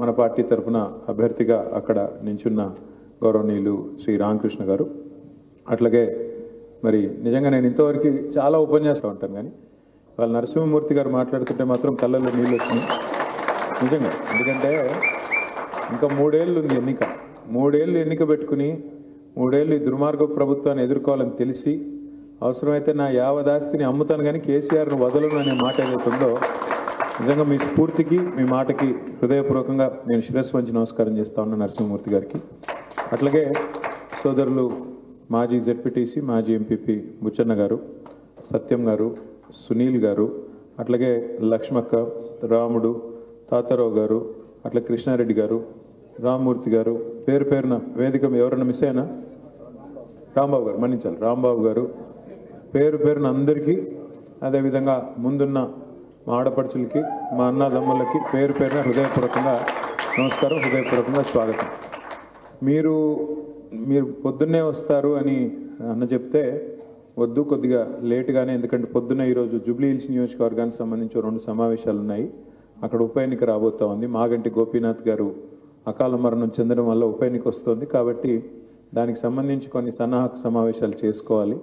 మన పార్టీ తరఫున అభ్యర్థిగా అక్కడ నించున్న గౌరవనీయులు శ్రీ రామకృష్ణ గారు, అట్లాగే మరి నిజంగా నేను ఇంతవరకు చాలా ఉపన్యాసం ఉంటాను, కానీ వాళ్ళ నరసింహమూర్తి గారు మాట్లాడుతుంటే మాత్రం కళ్ళల్లో నీళ్ళు వచ్చినాయి నిజంగా. ఎందుకంటే ఇంకా 3 ఏళ్ళు ఉంది ఎన్నిక, 3 ఏళ్ళు ఎన్నిక పెట్టుకుని 3 ఏళ్ళు ఈ దుర్మార్గ ప్రభుత్వాన్ని ఎదుర్కోవాలని తెలిసి అవసరమైతే నా యావదాస్తిని అమ్ముతాను కానీ కేసీఆర్ను వదలను అనే మాట ఏదైతుందో, నిజంగా మీ స్ఫూర్తికి మీ మాటకి హృదయపూర్వకంగా నేను శిరస్సు వంచి నమస్కారం చేస్తా ఉన్నా నరసింహమూర్తి గారికి. అట్లాగే సోదరులు మాజీ జెడ్పీటీసీ మాజీ ఎంపీపీ బుచ్చన్న గారు, సత్యం గారు, సునీల్ గారు, అట్లాగే లక్ష్మక్క, రాముడు, తాతారావు గారు, అట్లా కృష్ణారెడ్డి గారు, రామ్మూర్తి గారు, పేరు పేరున వేదిక ఎవరన్నా మిస్ అయినా రాంబాబు గారు, మన్నించాలి రాంబాబు గారు, పేరు పేరున అందరికీ, అదేవిధంగా ముందున్న మా ఆడపడుచులకి మా అన్నదమ్ములకి పేరు పేరున హృదయపూర్వకంగా నమస్కారం, హృదయపూర్వకంగా స్వాగతం. మీరు పొద్దున్నే వస్తారు అని అన్న చెప్తే వద్దు, కొద్దిగా లేటుగానే, ఎందుకంటే పొద్దున్న ఈరోజు జూబ్లీ హిల్స్ నియోజకవర్గానికి సంబంధించి 2 సమావేశాలు ఉన్నాయి. అక్కడ ఉప ఎన్నిక రాబోతా ఉంది. మాగంటి గోపీనాథ్ గారు అకాల మరణం చెందడం వల్ల ఉప ఎన్నిక వస్తుంది కాబట్టి దానికి సంబంధించి కొన్ని సన్నాహక సమావేశాలు చేసుకోవాలి.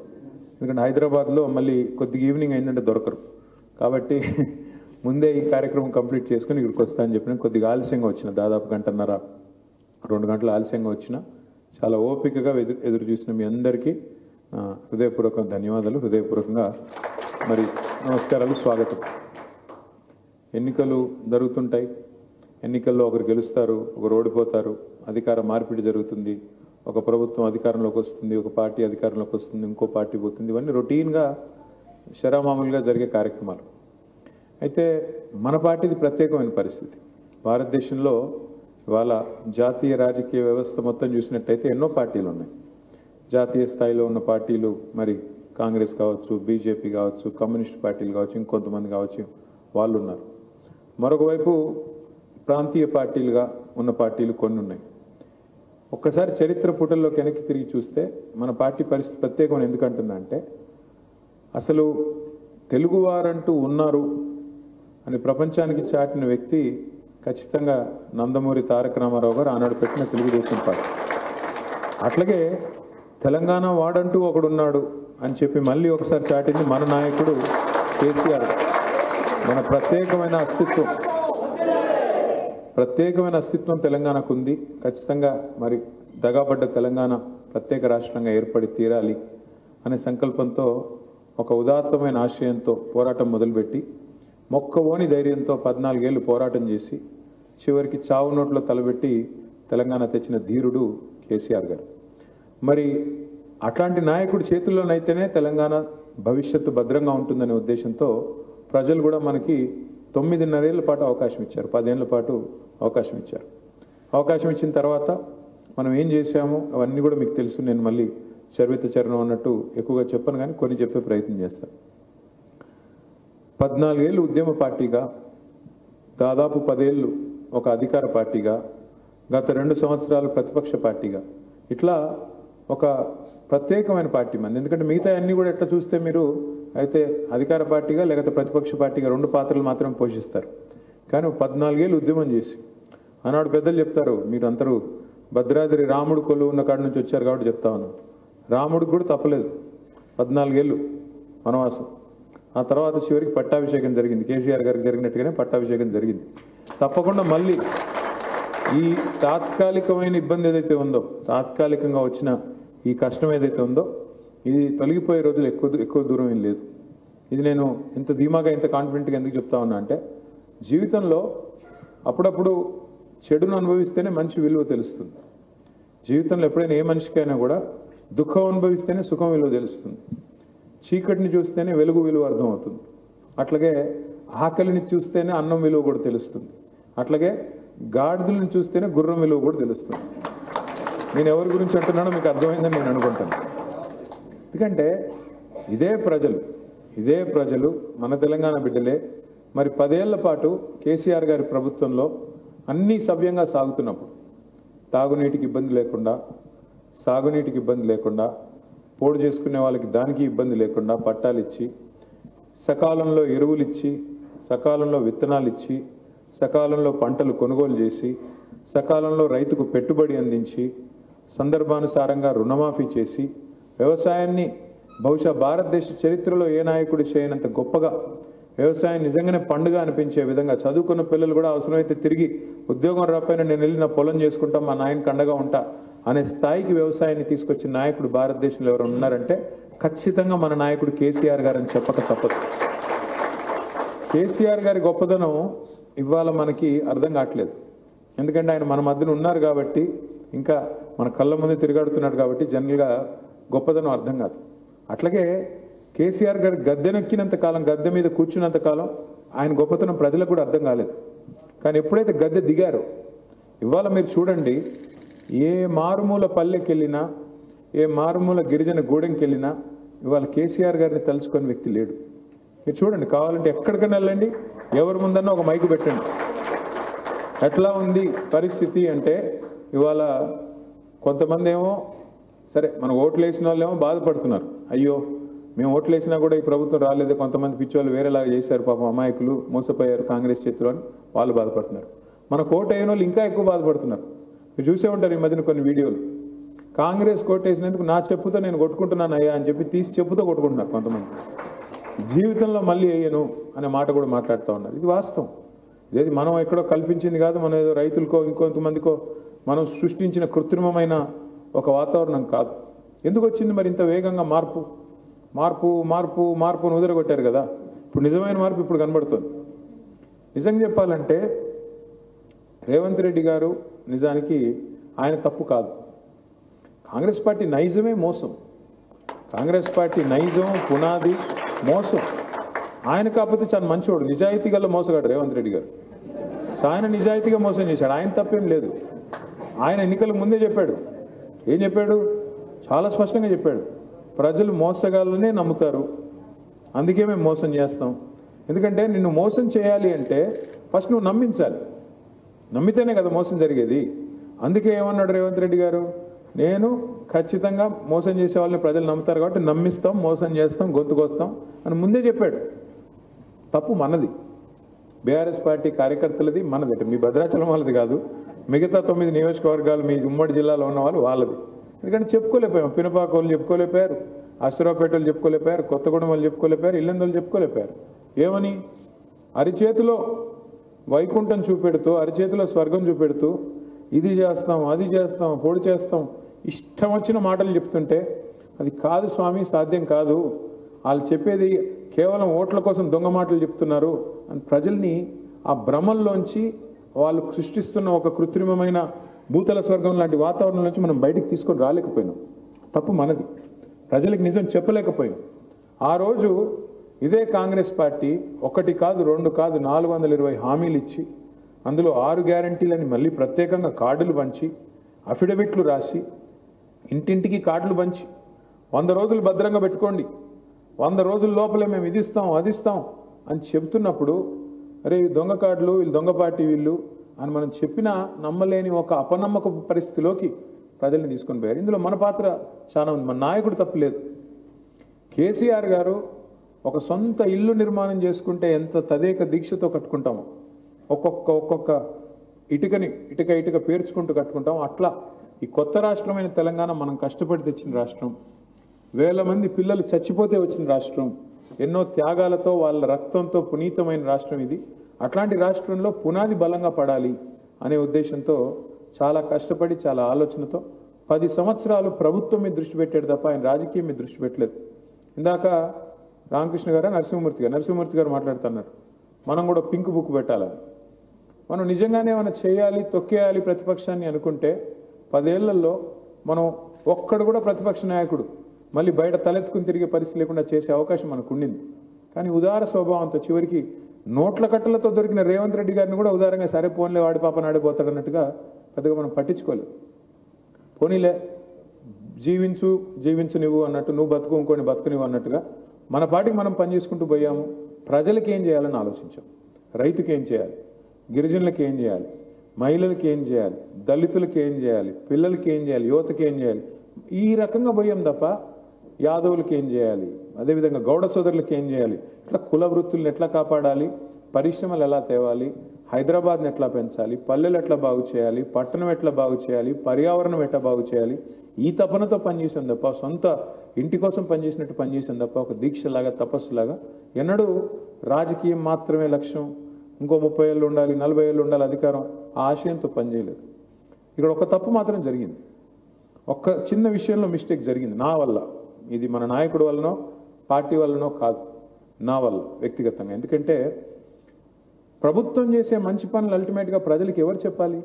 ఎందుకంటే హైదరాబాద్లో మళ్ళీ కొద్దిగా ఈవినింగ్ అయిందంటే దొరకరు, కాబట్టి ముందే ఈ కార్యక్రమం కంప్లీట్ చేసుకుని ఇక్కడికి వస్తా అని చెప్పిన కొద్దిగా ఆలస్యంగా వచ్చిన, దాదాపు 1.5-2 గంటలు ఆలస్యంగా వచ్చిన. చాలా ఓపికగా ఎదురు చూసిన మీ అందరికీ హృదయపూర్వక ధన్యవాదాలు, హృదయపూర్వకంగా మరి నమస్కారాలు, స్వాగతం. ఎన్నికలు జరుగుతుంటాయి, ఎన్నికల్లో ఒకరు గెలుస్తారు, ఒకరు ఓడిపోతారు, అధికార మార్పిడి జరుగుతుంది, ఒక ప్రభుత్వం అధికారంలోకి వస్తుంది, ఒక పార్టీ అధికారంలోకి వస్తుంది, ఇంకో పార్టీ పోతుంది. ఇవన్నీ రొటీన్గా శరామామూలుగా జరిగే కార్యక్రమాలు. అయితే మన పార్టీది ప్రత్యేకమైన పరిస్థితి. భారతదేశంలో ఇవాళ జాతీయ రాజకీయ వ్యవస్థ మొత్తం చూసినట్టయితే ఎన్నో పార్టీలు ఉన్నాయి. జాతీయ స్థాయిలో ఉన్న పార్టీలు మరి కాంగ్రెస్ కావచ్చు, బీజేపీ కావచ్చు, కమ్యూనిస్ట్ పార్టీలు కావచ్చు, ఇంకొంతమంది కావచ్చు, వాళ్ళు ఉన్నారు. మరొక వైపు ప్రాంతీయ పార్టీలుగా ఉన్న పార్టీలు కొన్ని ఉన్నాయి. ఒక్కసారి చరిత్ర పుటల్లోకి వెనక్కి తిరిగి చూస్తే మన పార్టీ పరిస్థితి ప్రత్యేకమైన ఎందుకంటుందంటే, అసలు తెలుగువారంటూ ఉన్నారు అని ప్రపంచానికి చాటిన వ్యక్తి ఖచ్చితంగా నందమూరి తారక రామారావు గారు ఆనాడు పెట్టిన తెలుగుదేశం పార్టీ. అట్లాగే తెలంగాణ వాడంటూ ఒకడున్నాడు అని చెప్పి మళ్ళీ ఒకసారి చాటింది మన నాయకుడు కేసీఆర్. మన ప్రత్యేకమైన అస్తిత్వం తెలంగాణకు ఉంది. ఖచ్చితంగా మరి దగాపడ్డ తెలంగాణ ప్రత్యేక రాష్ట్రంగా ఏర్పడి తీరాలి అనే సంకల్పంతో, ఒక ఉదాత్తమైన ఆశయంతో పోరాటం మొదలుపెట్టి మొక్కవోని ధైర్యంతో 14 ఏళ్ళు పోరాటం చేసి చివరికి చావు నోట్లో తలబెట్టి తెలంగాణ తెచ్చిన ధీరుడు కేసీఆర్ గారు. మరి అట్లాంటి నాయకుడి చేతుల్లోనైతేనే తెలంగాణ భవిష్యత్తు భద్రంగా ఉంటుందనే ఉద్దేశంతో ప్రజలు కూడా మనకి 9.5 ఏళ్ల పాటు అవకాశం ఇచ్చారు, 10 ఏళ్ల పాటు అవకాశం ఇచ్చారు. అవకాశం ఇచ్చిన తర్వాత మనం ఏం చేశామో అవన్నీ కూడా మీకు తెలుసు. నేను మళ్ళీ చరిత్ర చరణం అన్నట్టు ఎక్కువగా చెప్పను, కానీ కొన్ని చెప్పే ప్రయత్నం చేస్తాను. 14 ఏళ్ళు ఉద్యమ పార్టీగా, దాదాపు 10 ఏళ్ళు ఒక అధికార పార్టీగా, గత 2 సంవత్సరాలు ప్రతిపక్ష పార్టీగా, ఇట్లా ఒక ప్రత్యేకమైన పార్టీ మంది. ఎందుకంటే మిగతా అన్నీ కూడా ఎట్లా చూస్తే మీరు అయితే అధికార పార్టీగా లేకపోతే ప్రతిపక్ష పార్టీగా 2 పాత్రలు మాత్రమే పోషిస్తారు. కానీ 14 ఏళ్ళు ఉద్యమం చేసి, ఆనాడు పెద్దలు చెప్తారు, మీరు అందరూ భద్రాద్రి రాముడు కొలువు ఉన్న కాడి నుంచి వచ్చారు కాబట్టి చెప్తా ఉన్నాను, రాముడికి కూడా తప్పలేదు 14 ఏళ్ళు వనవాసం. ఆ తర్వాత చివరికి పట్టాభిషేకం జరిగింది, కేసీఆర్ గారికి జరిగినట్టుగానే పట్టాభిషేకం జరిగింది. తప్పకుండా మళ్ళీ ఈ తాత్కాలికమైన ఇబ్బంది ఏదైతే ఉందో, తాత్కాలికంగా వచ్చిన ఈ కష్టం ఏదైతే ఉందో, ఇది తొలగిపోయే రోజులు ఎక్కువ దూరం ఏం లేదు. ఇది నేను ఇంత ధీమాగా ఇంత కాన్ఫిడెంట్గా ఎందుకు చెప్తా ఉన్నా అంటే, జీవితంలో అప్పుడప్పుడు చెడును అనుభవిస్తేనే మంచి విలువ తెలుస్తుంది. జీవితంలో ఎప్పుడైనా ఏ మనిషికైనా కూడా దుఃఖం అనుభవిస్తేనే సుఖం విలువ తెలుస్తుంది. చీకటిని చూస్తేనే వెలుగు విలువ అర్థమవుతుంది. అట్లాగే ఆకలిని చూస్తేనే అన్నం విలువ కూడా తెలుస్తుంది. అట్లాగే గాడిదలను చూస్తేనే గుర్రం విలువ కూడా తెలుస్తుంది. నేను ఎవరి గురించి అంటున్నానో మీకు అర్థమైందని నేను అనుకుంటాను. ఎందుకంటే ఇదే ప్రజలు మన తెలంగాణ బిడ్డలే. మరి 10 ఏళ్ల పాటు కేసీఆర్ గారి ప్రభుత్వంలో అన్నీ సవ్యంగా సాగుతున్నప్పుడు, తాగునీటికి ఇబ్బంది లేకుండా, సాగునీటికి ఇబ్బంది లేకుండా, పోడు చేసుకునే వాళ్ళకి దానికి ఇబ్బంది లేకుండా పట్టాలు ఇచ్చి, సకాలంలో ఎరువులు ఇచ్చి, సకాలంలో విత్తనాలు ఇచ్చి, సకాలంలో పంటలు కొనుగోలు చేసి సకాలంలో రైతుకు పెట్టుబడి అందించి సందర్భానుసారంగా రుణమాఫీ చేసి వ్యవసాయాన్ని బహుశా భారతదేశ చరిత్రలో ఏ నాయకుడు చేయనంత గొప్పగా వ్యవసాయం నిజంగానే పండుగ అనిపించే విధంగా చదువుకున్న పిల్లలు కూడా అవసరమైతే తిరిగి ఉద్యోగం రాకపోయినా నేను వెళ్ళి నా పొలం చేసుకుంటా మా నాయనకి అండగా ఉంటా అనే స్థాయికి వ్యవసాయాన్ని తీసుకొచ్చిన నాయకుడు భారతదేశంలో ఎవరు ఉన్నారంటే ఖచ్చితంగా మన నాయకుడు కేసీఆర్ గారు అని చెప్పక తప్పదు. కేసీఆర్ గారి గొప్పదనం ఇవాళ మనకి అర్థం కావట్లేదు. ఎందుకంటే ఆయన మన మధ్యన ఉన్నారు కాబట్టి, ఇంకా మన కళ్ళ ముందు తిరగాడుతున్నాడు కాబట్టి జనరల్గా గొప్పదనం అర్థం కాదు. అట్లాగే కేసీఆర్ గారు గద్దెనెక్కినంత కాలం, గద్దె మీద కూర్చున్నంత కాలం ఆయన గొప్పతనం ప్రజలకు కూడా అర్థం కాలేదు. కానీ ఎప్పుడైతే గద్దె దిగారో, ఇవాళ మీరు చూడండి, ఏ మారుమూల పల్లెకి వెళ్ళినా, ఏ మారుమూల గిరిజన గూడెంకి వెళ్ళినా ఇవాళ కేసీఆర్ గారిని తలుచుకునే వ్యక్తి లేడు. మీరు చూడండి, కావాలంటే ఎక్కడికైనా వెళ్ళండి, ఎవరి ముందన్నా ఒక మైకు పెట్టండి. ఎట్లా ఉంది పరిస్థితి అంటే ఇవాళ కొంతమంది ఏమో సరే మన ఓట్లు వేసిన వాళ్ళు ఏమో బాధపడుతున్నారు, అయ్యో మేము ఓట్లు వేసినా కూడా ఈ ప్రభుత్వం రాలేదు, కొంతమంది పిచ్చోళ్ళు వేరేలాగా చేశారు, పాపం అమాయకులు మోసపోయారు కాంగ్రెస్ చేతిలో అని వాళ్ళు బాధపడుతున్నారు. మన కోట అయిన వాళ్ళు ఇంకా ఎక్కువ బాధపడుతున్నారు. మీరు చూసే ఉంటారు ఈ మధ్యన కొన్ని వీడియోలు, కాంగ్రెస్ కోటేసినందుకు నా చెప్పుతో నేను కొట్టుకుంటున్నాను అయ్యా అని చెప్పి తీసి చెప్పుతో కొట్టుకుంటున్నారు కొంతమంది. జీవితంలో మళ్ళీ వేయను అనే మాట కూడా మాట్లాడుతూ ఉన్నారు. ఇది వాస్తవం. ఇదేది మనం ఎక్కడో కల్పించింది కాదు, మనం ఏదో రైతులకో ఇంకొంతమందికో మనం సృష్టించిన కృత్రిమమైన ఒక వాతావరణం కాదు. ఎందుకు వచ్చింది మరి ఇంత వేగంగా మార్పు మార్పు మార్పు మార్పును ఉదరగొట్టారు కదా. ఇప్పుడు నిజమైన మార్పు ఇప్పుడు కనబడుతుంది. నిజంగా చెప్పాలంటే రేవంత్ రెడ్డి గారు నిజానికి ఆయన తప్పు కాదు. కాంగ్రెస్ పార్టీ నైజమే మోసం, కాంగ్రెస్ పార్టీ నైజం పునాది మోసం. ఆయన కాకపోతే చాలా మంచివాడు, నిజాయితీ గల మోసగాడు రేవంత్ రెడ్డి గారు. సో ఆయన నిజాయితీగా మోసం చేశాడు, ఆయన తప్పేం లేదు. ఆయన ఎన్నికల ముందే చెప్పాడు, ఏం చెప్పాడు, చాలా స్పష్టంగా చెప్పాడు, ప్రజలు మోసగాళ్ళనే నమ్ముతారు, అందుకే మేము మోసం చేస్తాం. ఎందుకంటే నిన్ను మోసం చేయాలి అంటే ఫస్ట్ నువ్వు నమ్మించాలి, నమ్మితేనే కదా మోసం జరిగేది. అందుకే ఏమన్నాడు రేవంత్ రెడ్డి గారు, నేను ఖచ్చితంగా మోసం చేసే వాళ్ళని ప్రజలు నమ్ముతారు కాబట్టి నమ్మిస్తాం, మోసం చేస్తాం, గొంతుకొస్తాం అని ముందే చెప్పాడు. తప్పు మనది, బీఆర్ఎస్ పార్టీ కార్యకర్తలది, మనది. మీ భద్రాచలం వాళ్ళది కాదు, మిగతా 9 నియోజకవర్గాలు మీ ఉమ్మడి జిల్లాలో ఉన్న వాళ్ళు వాళ్ళది. ఎందుకంటే చెప్పుకోలేకపోయాం, పినపాక వాళ్ళు చెప్పుకోలేకపోయారు, అశ్వరావుపేట వాళ్ళు చెప్పుకోలేకపోయారు, కొత్తగూడెం వాళ్ళు చెప్పుకోలేకపోయారు, ఇల్లందోళ్ళు చెప్పుకోలేకపోయారు. ఏమని అరిచేతిలో వైకుంఠం చూపెడుతూ, అరిచేతిలో స్వర్గం చూపెడుతూ ఇది చేస్తాం, అది చేస్తాం, పొడి చేస్తాం, ఇష్టం వచ్చిన మాటలు చెప్తుంటే అది కాదు స్వామి, సాధ్యం కాదు, వాళ్ళు చెప్పేది కేవలం ఓట్ల కోసం దొంగ మాటలు చెప్తున్నారు అని ప్రజల్ని ఆ భ్రమల్లోంచి వాళ్ళు సృష్టిస్తున్న ఒక కృత్రిమమైన భూతల స్వర్గం లాంటి వాతావరణం నుంచి మనం బయటికి తీసుకొని రాలేకపోయినాం. తప్పు మనది, ప్రజలకు నిజం చెప్పలేకపోయాం. ఆ రోజు ఇదే కాంగ్రెస్ పార్టీ 1 కాదు 2 కాదు 420 హామీలు ఇచ్చి, అందులో 6 గ్యారంటీలని మళ్ళీ ప్రత్యేకంగా కార్డులు పంచి, అఫిడవిట్లు రాసి, ఇంటింటికి కార్డులు పంచి 100 రోజులు భద్రంగా పెట్టుకోండి, 100 రోజుల లోపలే మేము ఇది ఇస్తాం అది ఇస్తాం అని చెబుతున్నప్పుడు, అరే ఈ దొంగ కార్డులు, వీళ్ళు దొంగ పార్టీ వీళ్ళు అని మనం చెప్పినా నమ్మలేని ఒక అపనమ్మక పరిస్థితిలోకి ప్రజల్ని తీసుకొని పోయారు. ఇందులో మన పాత్ర చాలా ఉంది, మన నాయకుడు తప్పులేదు. కేసీఆర్ గారు ఒక సొంత ఇల్లు నిర్మాణం చేసుకుంటే ఎంత తదేక దీక్షతో కట్టుకుంటామో, ఒక్కొక్క ఇటుక పేర్చుకుంటూ కట్టుకుంటాం, అట్లా ఈ కొత్త రాష్ట్రమైన తెలంగాణ మనం కష్టపడి తెచ్చిన రాష్ట్రం, వేల మంది పిల్లలు చచ్చిపోతే వచ్చిన రాష్ట్రం, ఎన్నో త్యాగాలతో వాళ్ళ రక్తంతో పునీతమైన రాష్ట్రం ఇది. అట్లాంటి రాష్ట్రంలో పునాది బలంగా పడాలి అనే ఉద్దేశంతో చాలా కష్టపడి, చాలా ఆలోచనతో 10 సంవత్సరాలు ప్రభుత్వం మీద దృష్టి పెట్టాడు తప్ప ఆయన రాజకీయం మీద దృష్టి పెట్టలేదు. ఇందాక రామకృష్ణ గారు నరసింహమూర్తి గారు మాట్లాడుతున్నారు, మనం కూడా పింక్ బుక్ పెట్టాలని. మనం నిజంగానే ఏమైనా చేయాలి, తొక్కేయాలి ప్రతిపక్షాన్ని అనుకుంటే 10 ఏళ్లలో మనం ఒక్కడు కూడా ప్రతిపక్ష నాయకుడు మళ్ళీ బయట తలెత్తుకుని తిరిగే పరిస్థితి లేకుండా చేసే అవకాశం మనకు ఉండింది. కానీ ఉదార స్వభావంతో చివరికి నోట్ల కట్టలతో దొరికిన రేవంత్ రెడ్డి గారిని కూడా ఉదారంగా సరే పోన్లే వాడి పాప నాడిపోతాడు అన్నట్టుగా పెద్దగా మనం పట్టించుకోలేదు. పోనీలే జీవించు నువ్వు అన్నట్టు, నువ్వు బతుకు ఇంకోని బతుకు నువ్వు అన్నట్టుగా మన పాటికి మనం పనిచేసుకుంటూ పోయాము. ప్రజలకి ఏం చేయాలని ఆలోచించాం, రైతుకి ఏం చేయాలి, గిరిజనులకు ఏం చేయాలి, మహిళలకి ఏం చేయాలి, దళితులకి ఏం చేయాలి, పిల్లలకి ఏం చేయాలి, యువతకి ఏం చేయాలి, ఈ రకంగా పోయాం తప్ప యాదవులకి ఏం చేయాలి, అదేవిధంగా గౌడ సోదరులకి ఏం చేయాలి, ఇట్లా కుల వృత్తులను ఎట్లా కాపాడాలి, పరిశ్రమలు ఎలా తేవాలి, హైదరాబాద్ని ఎట్లా పెంచాలి, పల్లెలు ఎట్లా బాగు చేయాలి, పట్టణం ఎట్లా బాగు చేయాలి, పర్యావరణం ఎట్లా బాగు చేయాలి, ఈ తపనతో పనిచేసాం తప్ప సొంత ఇంటి కోసం పనిచేసినట్టు పనిచేసాం తప్ప ఒక దీక్షలాగా తపస్సులాగా ఎన్నడూ రాజకీయం మాత్రమే లక్ష్యం, ఇంకో 30 ఏళ్ళు ఉండాలి, 40 ఏళ్ళు ఉండాలి అధికారం, ఆ ఆశయంతో పనిచేయలేదు. ఇక్కడ ఒక తప్పు మాత్రం జరిగింది, ఒక్క చిన్న విషయంలో మిస్టేక్ జరిగింది నా వల్ల. ఇది మన నాయకుడి వల్లనో పార్టీ వల్లనో కాదు, నా వల్ల వ్యక్తిగతంగా. ఎందుకంటే ప్రభుత్వం చేసే మంచి పనులు అల్టిమేట్గా ప్రజలకు ఎవరు చెప్పాలి?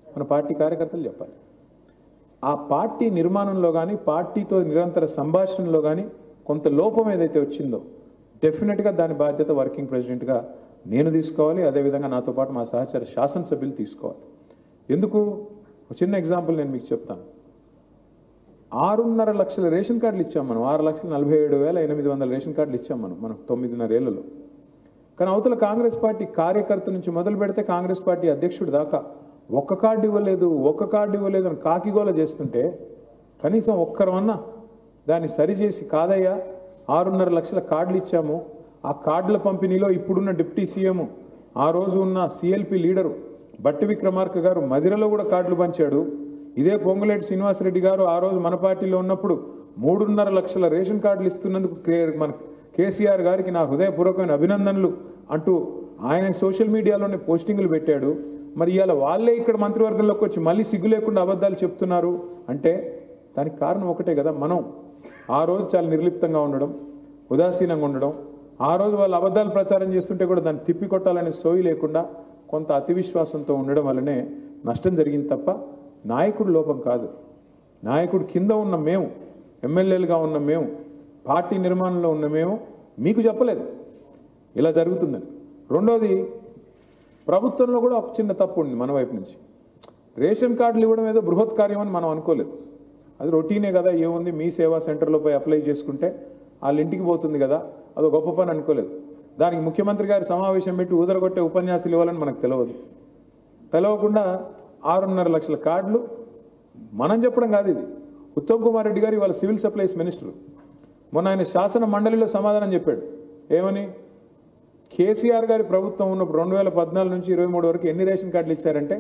మన పార్టీ కార్యకర్తలు చెప్పాలి. ఆ పార్టీ నిర్మాణంలో కానీ పార్టీతో నిరంతర సంభాషణలో కానీ కొంత లోపం ఏదైతే వచ్చిందో డెఫినెట్గా దాని బాధ్యత వర్కింగ్ ప్రెసిడెంట్గా నేను తీసుకోవాలి, అదేవిధంగా నాతో పాటు మా సహచర శాసనసభ్యులు తీసుకోవాలి. ఎందుకు? ఒక చిన్న ఎగ్జాంపుల్ నేను మీకు చెప్తాను. 6.5 లక్షల రేషన్ కార్డులు ఇచ్చాం మనం, 6,47,800 రేషన్ కార్డులు ఇచ్చాం మనం 9.5 ఏళ్లలో. కానీ అవతల కాంగ్రెస్ పార్టీ కార్యకర్త నుంచి మొదలు పెడితే కాంగ్రెస్ పార్టీ అధ్యక్షుడి దాకా ఒక్క కార్డు ఇవ్వలేదు అని కాకిగోల చేస్తుంటే కనీసం ఒక్కరమన్నా దాన్ని సరిచేసి కాదయ్యా 6.5 లక్షల కార్డులు ఇచ్చాము, ఆ కార్డుల పంపిణీలో ఇప్పుడున్న డిప్యూటీ సీఎం, ఆ రోజు ఉన్న సిఎల్పి లీడరు బట్టి విక్రమార్క గారు మదిరలో కూడా కార్డులు పంచాడు. ఇదే పొంగులేటి శ్రీనివాసరెడ్డి గారు ఆ రోజు మన పార్టీలో ఉన్నప్పుడు 3.5 లక్షల రేషన్ కార్డులు ఇస్తున్నందుకు మన కేసీఆర్ గారికి నా హృదయపూర్వకమైన అభినందనలు అంటూ ఆయన సోషల్ మీడియాలోనే పోస్టింగులు పెట్టాడు. మరి ఇవాళ వాళ్ళే ఇక్కడ మంత్రివర్గంలోకి వచ్చి మళ్ళీ సిగ్గు లేకుండా అబద్ధాలు చెప్తున్నారు అంటే దానికి కారణం ఒకటే కదా. మనం ఆ రోజు చాలా నిర్లిప్తంగా ఉండడం, ఉదాసీనంగా ఉండడం, ఆ రోజు వాళ్ళు అబద్ధాలు ప్రచారం చేస్తుంటే కూడా దాన్ని తిప్పికొట్టాలనే సోయి లేకుండా కొంత అతి విశ్వాసంతో ఉండడం వల్లనే నష్టం జరిగింది తప్ప నాయకుడు లోపం కాదు. నాయకుడు కింద ఉన్న మేము, ఎమ్మెల్యేలుగా ఉన్న మేము, పార్టీ నిర్మాణంలో ఉన్న మేము మీకు చెప్పలేదు ఇలా జరుగుతుందని. రెండోది, ప్రభుత్వంలో కూడా ఒక చిన్న తప్పు ఉంది మన వైపు నుంచి. రేషన్ కార్డులు ఇవ్వడం ఏదో బృహత్ కార్యం అని మనం అనుకోలేదు. అది రొటీనే కదా, ఏముంది మీ సేవా సెంటర్లో పోయి అప్లై చేసుకుంటే వాళ్ళ ఇంటికి పోతుంది కదా, అదో గొప్ప పని అనుకోలేదు. దానికి ముఖ్యమంత్రి గారి సమావేశం పెట్టి ఊదరగొట్టే ఉపన్యాసాలు ఇవ్వాలని మనకు తెలియకుండా 6.5 లక్షల కార్డులు మనం చెప్పడం కాదు. ఇది ఉత్తమ్ కుమార్ రెడ్డి గారు ఇవాళ సివిల్ సప్లైస్ మినిస్టర్ మొన్న ఆయన శాసన మండలిలో సమాధానం చెప్పాడు. ఏమని? కేసీఆర్ గారి ప్రభుత్వం ఉన్నప్పుడు 2014 నుంచి 23 వరకు ఎన్ని రేషన్ కార్డులు ఇచ్చారంటే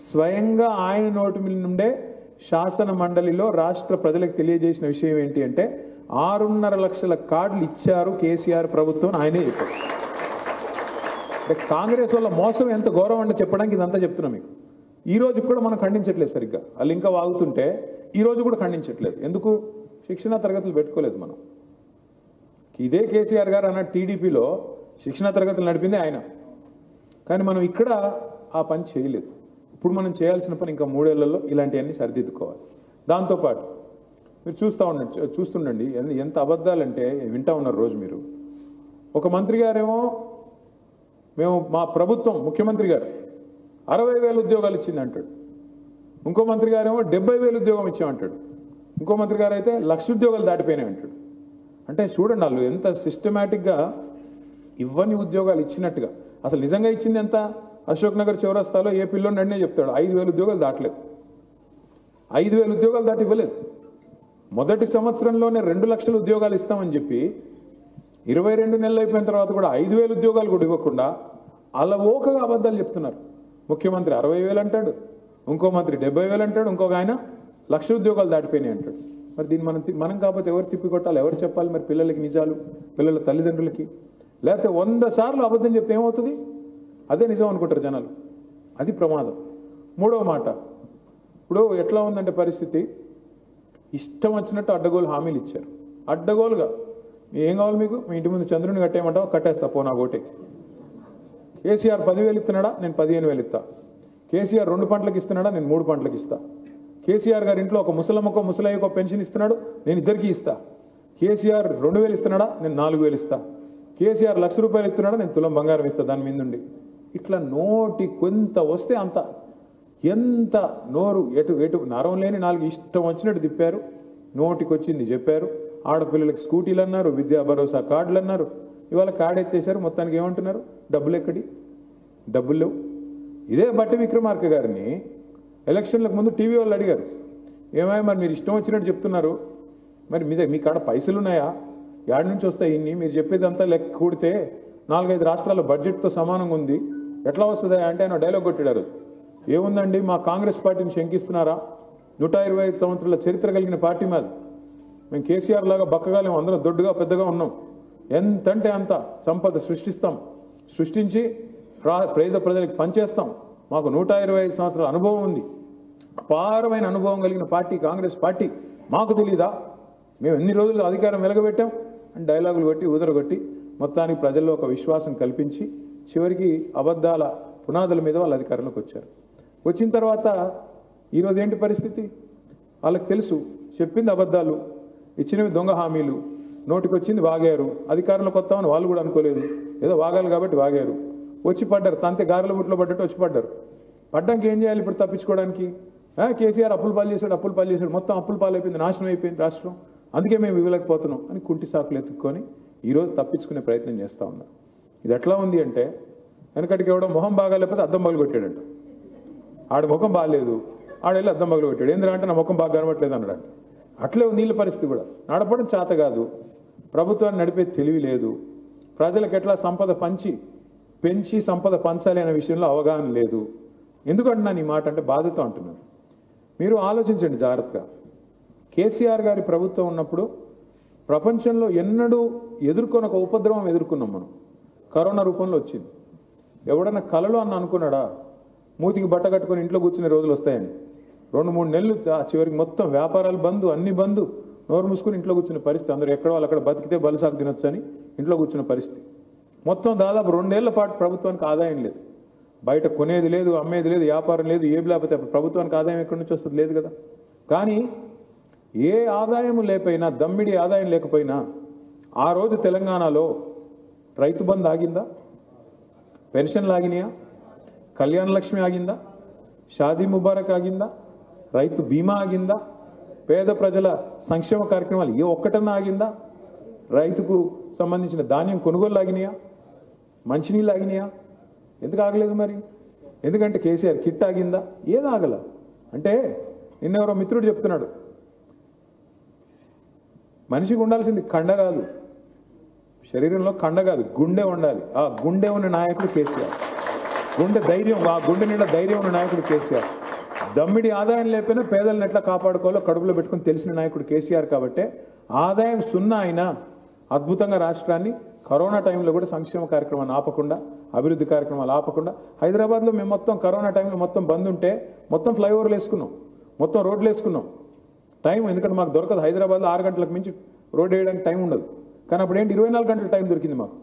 స్వయంగా ఆయన నోటి నుండే శాసన మండలిలో రాష్ట్ర ప్రజలకు తెలియజేసిన విషయం ఏంటి అంటే 6.5 లక్షల కార్డులు ఇచ్చారు కేసీఆర్ ప్రభుత్వం, ఆయనే చెప్పారు. అంటే కాంగ్రెస్ వల్ల మోసం ఎంత గౌరవం అంటే చెప్పడానికి ఇదంతా చెప్తున్నాం మీకు. ఈ రోజు కూడా మనం ఖండించట్లేదు సరిగ్గా, వాళ్ళు ఇంకా వాగుతుంటే ఈ రోజు కూడా ఖండించట్లేదు. ఎందుకు? శిక్షణా తరగతులు పెట్టుకోలేదు మనం. ఇదే కేసీఆర్ గారు అన్న టీడీపీలో శిక్షణా తరగతులు నడిపింది ఆయన, కానీ మనం ఇక్కడ ఆ పని చేయలేదు. ఇప్పుడు మనం చేయాల్సిన పని ఇంకా 3 ఏళ్లలో ఇలాంటివన్నీ సరిదిద్దుకోవాలి. దాంతోపాటు మీరు చూస్తుండండి ఎంత అబద్ధాలంటే వింటా ఉన్నారు రోజు మీరు. ఒక మంత్రి గారేమో మేము మా ప్రభుత్వం ముఖ్యమంత్రి గారు 60,000 ఉద్యోగాలు ఇచ్చింది అంటాడు, ఇంకో మంత్రి గారేమో 70,000 ఉద్యోగం ఇచ్చామంటాడు, ఇంకో మంత్రి గారు అయితే 1,00,000 ఉద్యోగాలు దాటిపోయినాయి అంటాడు. అంటే చూడండి వాళ్ళు ఎంత సిస్టమేటిక్గా ఇవ్వని ఉద్యోగాలు ఇచ్చినట్టుగా. అసలు నిజంగా ఇచ్చింది ఎంత? అశోక్ నగర్ చౌరస్తాలో ఏ పిల్లోని అడినే చెప్తాడు 5,000 ఉద్యోగాలు దాటలేదు. 5,000 ఉద్యోగాలు దాటి ఇవ్వలేదు. మొదటి సంవత్సరంలోనే 2 లక్షల ఉద్యోగాలు ఇస్తామని చెప్పి 22 నెలలు అయిపోయిన తర్వాత కూడా 5,000 ఉద్యోగాలు కూడా ఇవ్వకుండా అలవోకగా అబద్ధాలు చెప్తున్నారు. ముఖ్యమంత్రి 60,000 అంటాడు, ఇంకో మంత్రి 70,000 అంటాడు, ఇంకొక ఆయన 1,00,000 ఉద్యోగాలు దాటిపోయినాయి అంటాడు. మరి దీన్ని మనం కాకపోతే ఎవరు తిప్పికొట్టాలి? ఎవరు చెప్పాలి మరి పిల్లలకి నిజాలు, పిల్లల తల్లిదండ్రులకి? లేకపోతే 100 సార్లు అబద్ధం చెప్తే ఏమవుతుంది? అదే నిజం అనుకుంటారు జనాలు. అది ప్రమాదం. మూడవ మాట, ఇప్పుడు ఎట్లా ఉందంటే పరిస్థితి, ఇష్టం వచ్చినట్టు అడ్డగోలు హామీలు ఇచ్చారు. అడ్డగోలుగా ఏం కావాలి మీకు? మీ ఇంటి ముందు చంద్రుని కట్టేయమంటావా? కట్టేస్తా పో నా ఓటే. కేసీఆర్ 10,000 ఇస్తున్నాడా? నేను 15,000 ఇస్తా. కేసీఆర్ 2 పంటలకు ఇస్తున్నాడా? నేను 3 పంటలకు ఇస్తా. కేసీఆర్ గారి ఇంట్లో ఒక ముసలమ్మకో ముసలయ్యకో పెన్షన్ ఇస్తున్నాడు, నేను ఇద్దరికి ఇస్తా. కేసీఆర్ 2,000 ఇస్తున్నాడా? నేను 4,000 ఇస్తా. కేసీఆర్ 1,00,000 రూపాయలు ఇస్తున్నాడా? నేను తులం బంగారం ఇస్తా దాని మీద నుండి. ఇట్లా నోటి కొంత వస్తే అంత, ఎంత నోరు ఎటు నరం లేని 4 ఇష్టం వచ్చినట్టు తిప్పారు. నోటికి వచ్చింది చెప్పారు. ఆడపిల్లలకి స్కూటీలు అన్నారు, విద్యా భరోసా కార్డులు అన్నారు. ఇవాళ కార్డు ఎత్తేసారు. మొత్తానికి ఏమంటున్నారు? డబ్బులు ఎక్కడి? డబ్బులు లేవు. ఇదే బట్టి విక్రమార్క గారిని ఎలక్షన్లకు ముందు టీవీ వాళ్ళు అడిగారు, ఏమయ్యా మరి మీరు ఇష్టం వచ్చినట్టు చెప్తున్నారు, మరి మీ కాడ పైసలు ఉన్నాయా? యాడ్ నుంచి వస్తాయి ఇన్ని? మీరు చెప్పేదంతా లెక్క కూడితే 4-5 రాష్ట్రాల బడ్జెట్తో సమానంగా ఉంది, ఎట్లా వస్తుంది అంటే ఆయన డైలాగ్ కొట్టాడు. ఏముందండి, మా కాంగ్రెస్ పార్టీని శంకిస్తున్నారా? 125 సంవత్సరాల చరిత్ర కలిగిన పార్టీ మాది. మేము కేసీఆర్ లాగా బక్కగాలేము, అందరం దొడ్డుగా పెద్దగా ఉన్నాం. ఎంతంటే అంత సంపద సృష్టిస్తాం, సృష్టించి పేద ప్రజలకు పనిచేస్తాం. మాకు 125 సంవత్సరాల అనుభవం ఉంది, అపారమైన అనుభవం కలిగిన పార్టీ కాంగ్రెస్ పార్టీ. మాకు తెలీదా? మేము ఎన్ని రోజులు అధికారం వెలగబెట్టాం అని డైలాగులు కొట్టి ఊదరగొట్టి మొత్తానికి ప్రజల్లో ఒక విశ్వాసం కల్పించి చివరికి అబద్ధాల పునాదుల మీద వాళ్ళు అధికారంలోకి వచ్చారు. వచ్చిన తర్వాత ఈరోజు ఏంటి పరిస్థితి? వాళ్ళకి తెలుసు, చెప్పింది అబద్ధాలు, ఇచ్చినవి దొంగ హామీలు, నోటికొచ్చింది వాగారు. అధికారంలోకి వస్తామని వాళ్ళు కూడా అనుకోలేదు, ఏదో వాగాలి కాబట్టి వాగారు. వచ్చి పడ్డారు, తంతే గారెల బుట్లో పడ్డట్టు వచ్చి పడ్డారు. పడ్డానికి ఏం చేయాలి ఇప్పుడు తప్పించుకోవడానికి? కేసీఆర్ అప్పులు పాలు చేశాడు, మొత్తం అప్పులు పాలు అయిపోయింది, నాశనం అయిపోయింది రాష్ట్రం, అందుకే మేము ఇవ్వలేకపోతున్నాం అని కుంటి సాకులు ఎత్తుక్కొని ఈరోజు తప్పించుకునే ప్రయత్నం చేస్తూ ఉన్నారు. ఇది ఎట్లా ఉంది అంటే, వెనకటికి ఎవడో మొహం బాగాలేకపోతే అద్దం పగలు కొట్టాడంట. ఆడ ముఖం బాగాలేదు, ఆడెళ్ళి అద్దం పగలు కొట్టాడు. ఏంద్రా నా ముఖం బాగా కనబట్లేదు అన్నాడు. అట్లే నీళ్ళ పరిస్థితి కూడా, నడపడం చేత కాదు, ప్రభుత్వాన్ని నడిపే తెలివి లేదు, ప్రజలకు ఎట్లా సంపద పెంచి సంపద పంచాలి అనే విషయంలో అవగాహన లేదు. ఎందుకంటున్నాను ఈ మాట అంటే బాధతో అంటున్నాను. మీరు ఆలోచించండి జాగ్రత్తగా. కేసీఆర్ గారి ప్రభుత్వం ఉన్నప్పుడు ప్రపంచంలో ఎన్నడూ ఎదుర్కొని ఒక ఉపద్రవం ఎదుర్కొన్నాం మనం. కరోనా రూపంలో వచ్చింది. ఎవడన్నా కలలో అనుకున్నాడా మూతికి బట్ట కట్టుకొని ఇంట్లో కూర్చునే రోజులు వస్తాయని? 2-3 నెలలు చివరికి మొత్తం వ్యాపారాలు బంద్, అన్ని బంద్, నోరు మూసుకుని ఇంట్లో కూర్చున్న పరిస్థితి. అందరూ ఎక్కడ వాళ్ళు అక్కడ బతికితే బలుసాకు తినొచ్చు అని ఇంట్లో కూర్చున్న పరిస్థితి. మొత్తం దాదాపు 2 ఏళ్ల పాటు ప్రభుత్వానికి ఆదాయం లేదు, బయట కొనేది లేదు, అమ్మేది లేదు, వ్యాపారం లేదు. ఏం లేకపోతే ప్రభుత్వానికి ఆదాయం ఎక్కడి నుంచి వస్తుంది? లేదు కదా. కానీ ఏ ఆదాయం లేకపోయినా, దమ్మిడి ఆదాయం లేకపోయినా ఆ రోజు తెలంగాణలో రైతు బంధు ఆగిందా? పెన్షన్లు ఆగినాయా? కళ్యాణ లక్ష్మి ఆగిందా? షాదీ ముబారక్ ఆగిందా? రైతు బీమా ఆగిందా? పేద ప్రజల సంక్షేమ కార్యక్రమాలు ఏ ఒక్కటన్నా ఆగిందా? రైతుకు సంబంధించిన ధాన్యం కొనుగోలు ఆగినాయా? మంచినీళ్ళు ఆగినాయా? ఎందుకు ఆగలేదు మరి? ఎందుకంటే కేసీఆర్ కిట్ ఆగిందా? ఏది ఆగల అంటే, నిన్నెవరో మిత్రుడు చెప్తున్నాడు, మనిషికి ఉండాల్సింది కండ కాదు, శరీరంలో కండ కాదు, గుండె ఉండాలి. ఆ గుండె ఉన్న నాయకుడు కేసీఆర్. గుండె ధైర్యం, ఆ గుండె నిండా ధైర్యం ఉన్న నాయకుడు కేసీఆర్. దమ్మిడి ఆదాయం లేకపోయినా పేదలను ఎట్లా కాపాడుకోవాలో కడుపులో పెట్టుకుని తెలిసిన నాయకుడు కేసీఆర్. కాబట్టి ఆదాయం 0 అయినా అద్భుతంగా రాష్ట్రాన్ని కరోనా టైంలో కూడా సంక్షేమ కార్యక్రమాన్ని ఆపకుండా, అభివృద్ధి కార్యక్రమాలు ఆపకుండా, హైదరాబాద్లో మేము మొత్తం కరోనా టైంలో మొత్తం బంద్ ఉంటే మొత్తం ఫ్లైఓవర్లు వేసుకున్నాం, మొత్తం రోడ్లు వేసుకున్నాం. టైం ఎందుకంటే మాకు దొరకదు, హైదరాబాద్లో 6 గంటలకు మించి రోడ్ వేయడానికి టైం ఉండదు. కానీ అప్పుడు ఏంటి 24 గంటల టైం దొరికింది మాకు.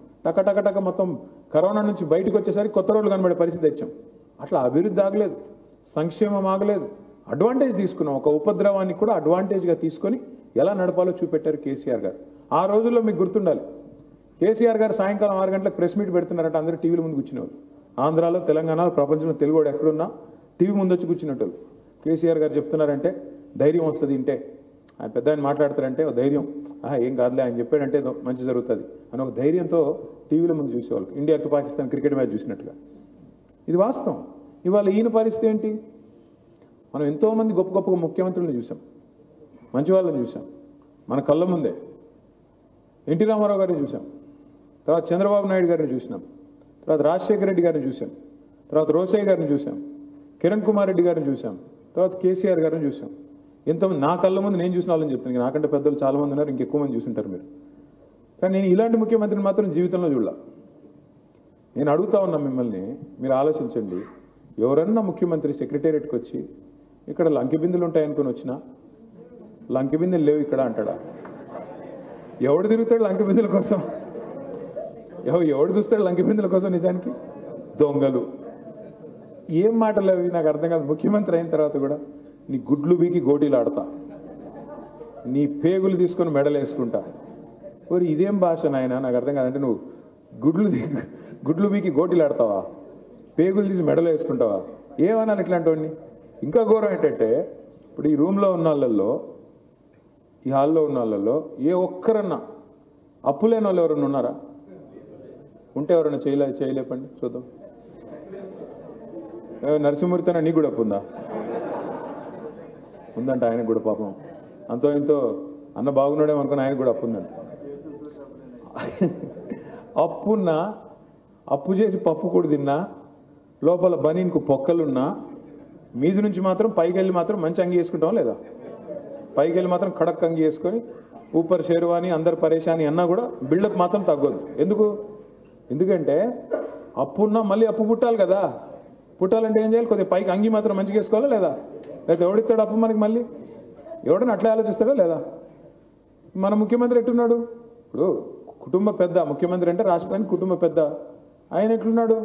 టక మొత్తం కరోనా నుంచి బయటకు వచ్చేసరికి కొత్త రోడ్లు కనబడే పరిస్థితి తెచ్చాం. అట్లా అభివృద్ధి ఆగలేదు, సంక్షేమం ఆగలేదు, అడ్వాంటేజ్ తీసుకున్నాం. ఒక ఉపద్రవాన్ని కూడా అడ్వాంటేజ్గా తీసుకొని ఎలా నడపాలో చూపెట్టారు కేసీఆర్ గారు. ఆ రోజుల్లో మీకు గుర్తుండాలి, కేసీఆర్ గారు సాయంకాలం 6 గంటలకు ప్రెస్ మీట్ పెడుతున్నారంటే అందరూ టీవీల ముందు కూర్చునేవాళ్ళు. ఆంధ్రాలో, తెలంగాణలో, ప్రపంచంలో తెలుగువాడు ఎక్కడున్నా టీవీ ముందు వచ్చి కూర్చున్నట్టు. కేసీఆర్ గారు చెప్తున్నారంటే ధైర్యం వస్తుంది. ఇంటే ఆయన పెద్ద ఆయన మాట్లాడతారంటే ఒక ధైర్యం, ఏం కాదులే ఆయన చెప్పాడంటే మంచి జరుగుతుంది అని ఒక ధైర్యంతో టీవీల ముందు చూసేవాళ్ళు, ఇండియాకి పాకిస్తాన్ క్రికెట్ మ్యాచ్ చూసినట్టుగా. ఇది వాస్తవం. ఇవాళ ఈయన పరిస్థితి ఏంటి? మనం ఎంతోమంది గొప్ప గొప్ప ముఖ్యమంత్రులను చూసాం, మంచి వాళ్ళని చూసాం, మన కళ్ళ ముందే. ఎన్టీ రామారావు గారిని చూసాం, తర్వాత చంద్రబాబు నాయుడు గారిని చూసినాం, తర్వాత రాజశేఖర రెడ్డి గారిని చూసాం, తర్వాత రోసయ్య గారిని చూసాం, కిరణ్ కుమార్ రెడ్డి గారిని చూసాం, తర్వాత కేసీఆర్ గారిని చూసాం. ఎంతమంది నా కళ్ళ ముందు నేను చూసిన వాళ్ళని చెప్తాను. నాకంటే పెద్దలు చాలా మంది ఉన్నారు, ఇంకెక్కువ మంది చూసుంటారు మీరు. కానీ నేను ఇలాంటి ముఖ్యమంత్రిని మాత్రం జీవితంలో చూడాల. నేను అడుగుతా ఉన్నా మిమ్మల్ని, మీరు ఆలోచించండి. ఎవరన్నా ముఖ్యమంత్రి సెక్రటేరియట్కి వచ్చి ఇక్కడ లంకి బిందులు ఉంటాయనుకుని వచ్చినా లంకి బిందెలు లేవు ఇక్కడ అంటాడా? ఎవడు తిరుగుతాడు లంకి బిందుల కోసం? ఎవడు చూస్తాడు లంకి బిందుల కోసం? నిజానికి దొంగలు. ఏం మాటలు అవి నాకు అర్థం కాదు. ముఖ్యమంత్రి అయిన తర్వాత కూడా నీ గుడ్లు బీకి గోటీలు ఆడతా, నీ పేగులు తీసుకొని మెడలు వేసుకుంటా. మరి ఇదేం భాష నాయన? నాకు అర్థం కాదంటే నువ్వు గుడ్లు బీకి గోటీలు ఆడతావా, పేగులు తీసి మెడలు వేసుకుంటావా? ఏమనాలి ఇట్లాంటి వాడిని? ఇంకా ఘోరం ఏంటంటే, ఇప్పుడు ఈ రూమ్లో ఉన్న వాళ్ళల్లో, ఈ హాల్లో ఉన్న వాళ్ళల్లో ఏ ఒక్కరన్నా అప్పులేని వాళ్ళు ఎవరన్నా ఉన్నారా? ఉంటే ఎవరన్నా చేయలేపండి చూద్దాం. నరసింహమూర్తి అన్న నీకు కూడా అప్పు ఉందా? ఉందంట ఆయనకు కూడా. పాపం అంతో ఎంతో అన్న బాగున్నాడేమో అనుకుని ఆయనకు కూడా అప్పు ఉందంట. అప్పున్న అప్పు చేసి పప్పు కూడా తిన్నా, లోపల బనీన్కు పొక్కలున్నా, మీది నుంచి మాత్రం పైకి వెళ్ళి మాత్రం మంచి అంగి వేసుకుంటాం లేదా? పైకి వెళ్ళి మాత్రం కడక్ అంగి వేసుకొని ఊపర్ షేర్వాని అందరు పరేషాని అన్నా కూడా బిల్డప్ మాత్రం తగ్గొద్దు. ఎందుకంటే అప్పు ఉన్నా మళ్ళీ అప్పు పుట్టాలి కదా. పుట్టాలంటే ఏం చేయాలి? కొద్దిగా పైకి అంగి మాత్రం మంచిగా వేసుకోవాలా లేదా? లేదా ఎవడిస్తాడు అప్పు మనకి? మళ్ళీ ఎవడన్నా అట్లా ఆలోచిస్తాడా లేదా? మన ముఖ్యమంత్రి ఎట్టున్నాడు? ఇప్పుడు కుటుంబ పెద్ద ముఖ్యమంత్రి అంటే రాష్ట్రానికి కుటుంబ పెద్ద. ఆయన ఎట్లున్నాడు?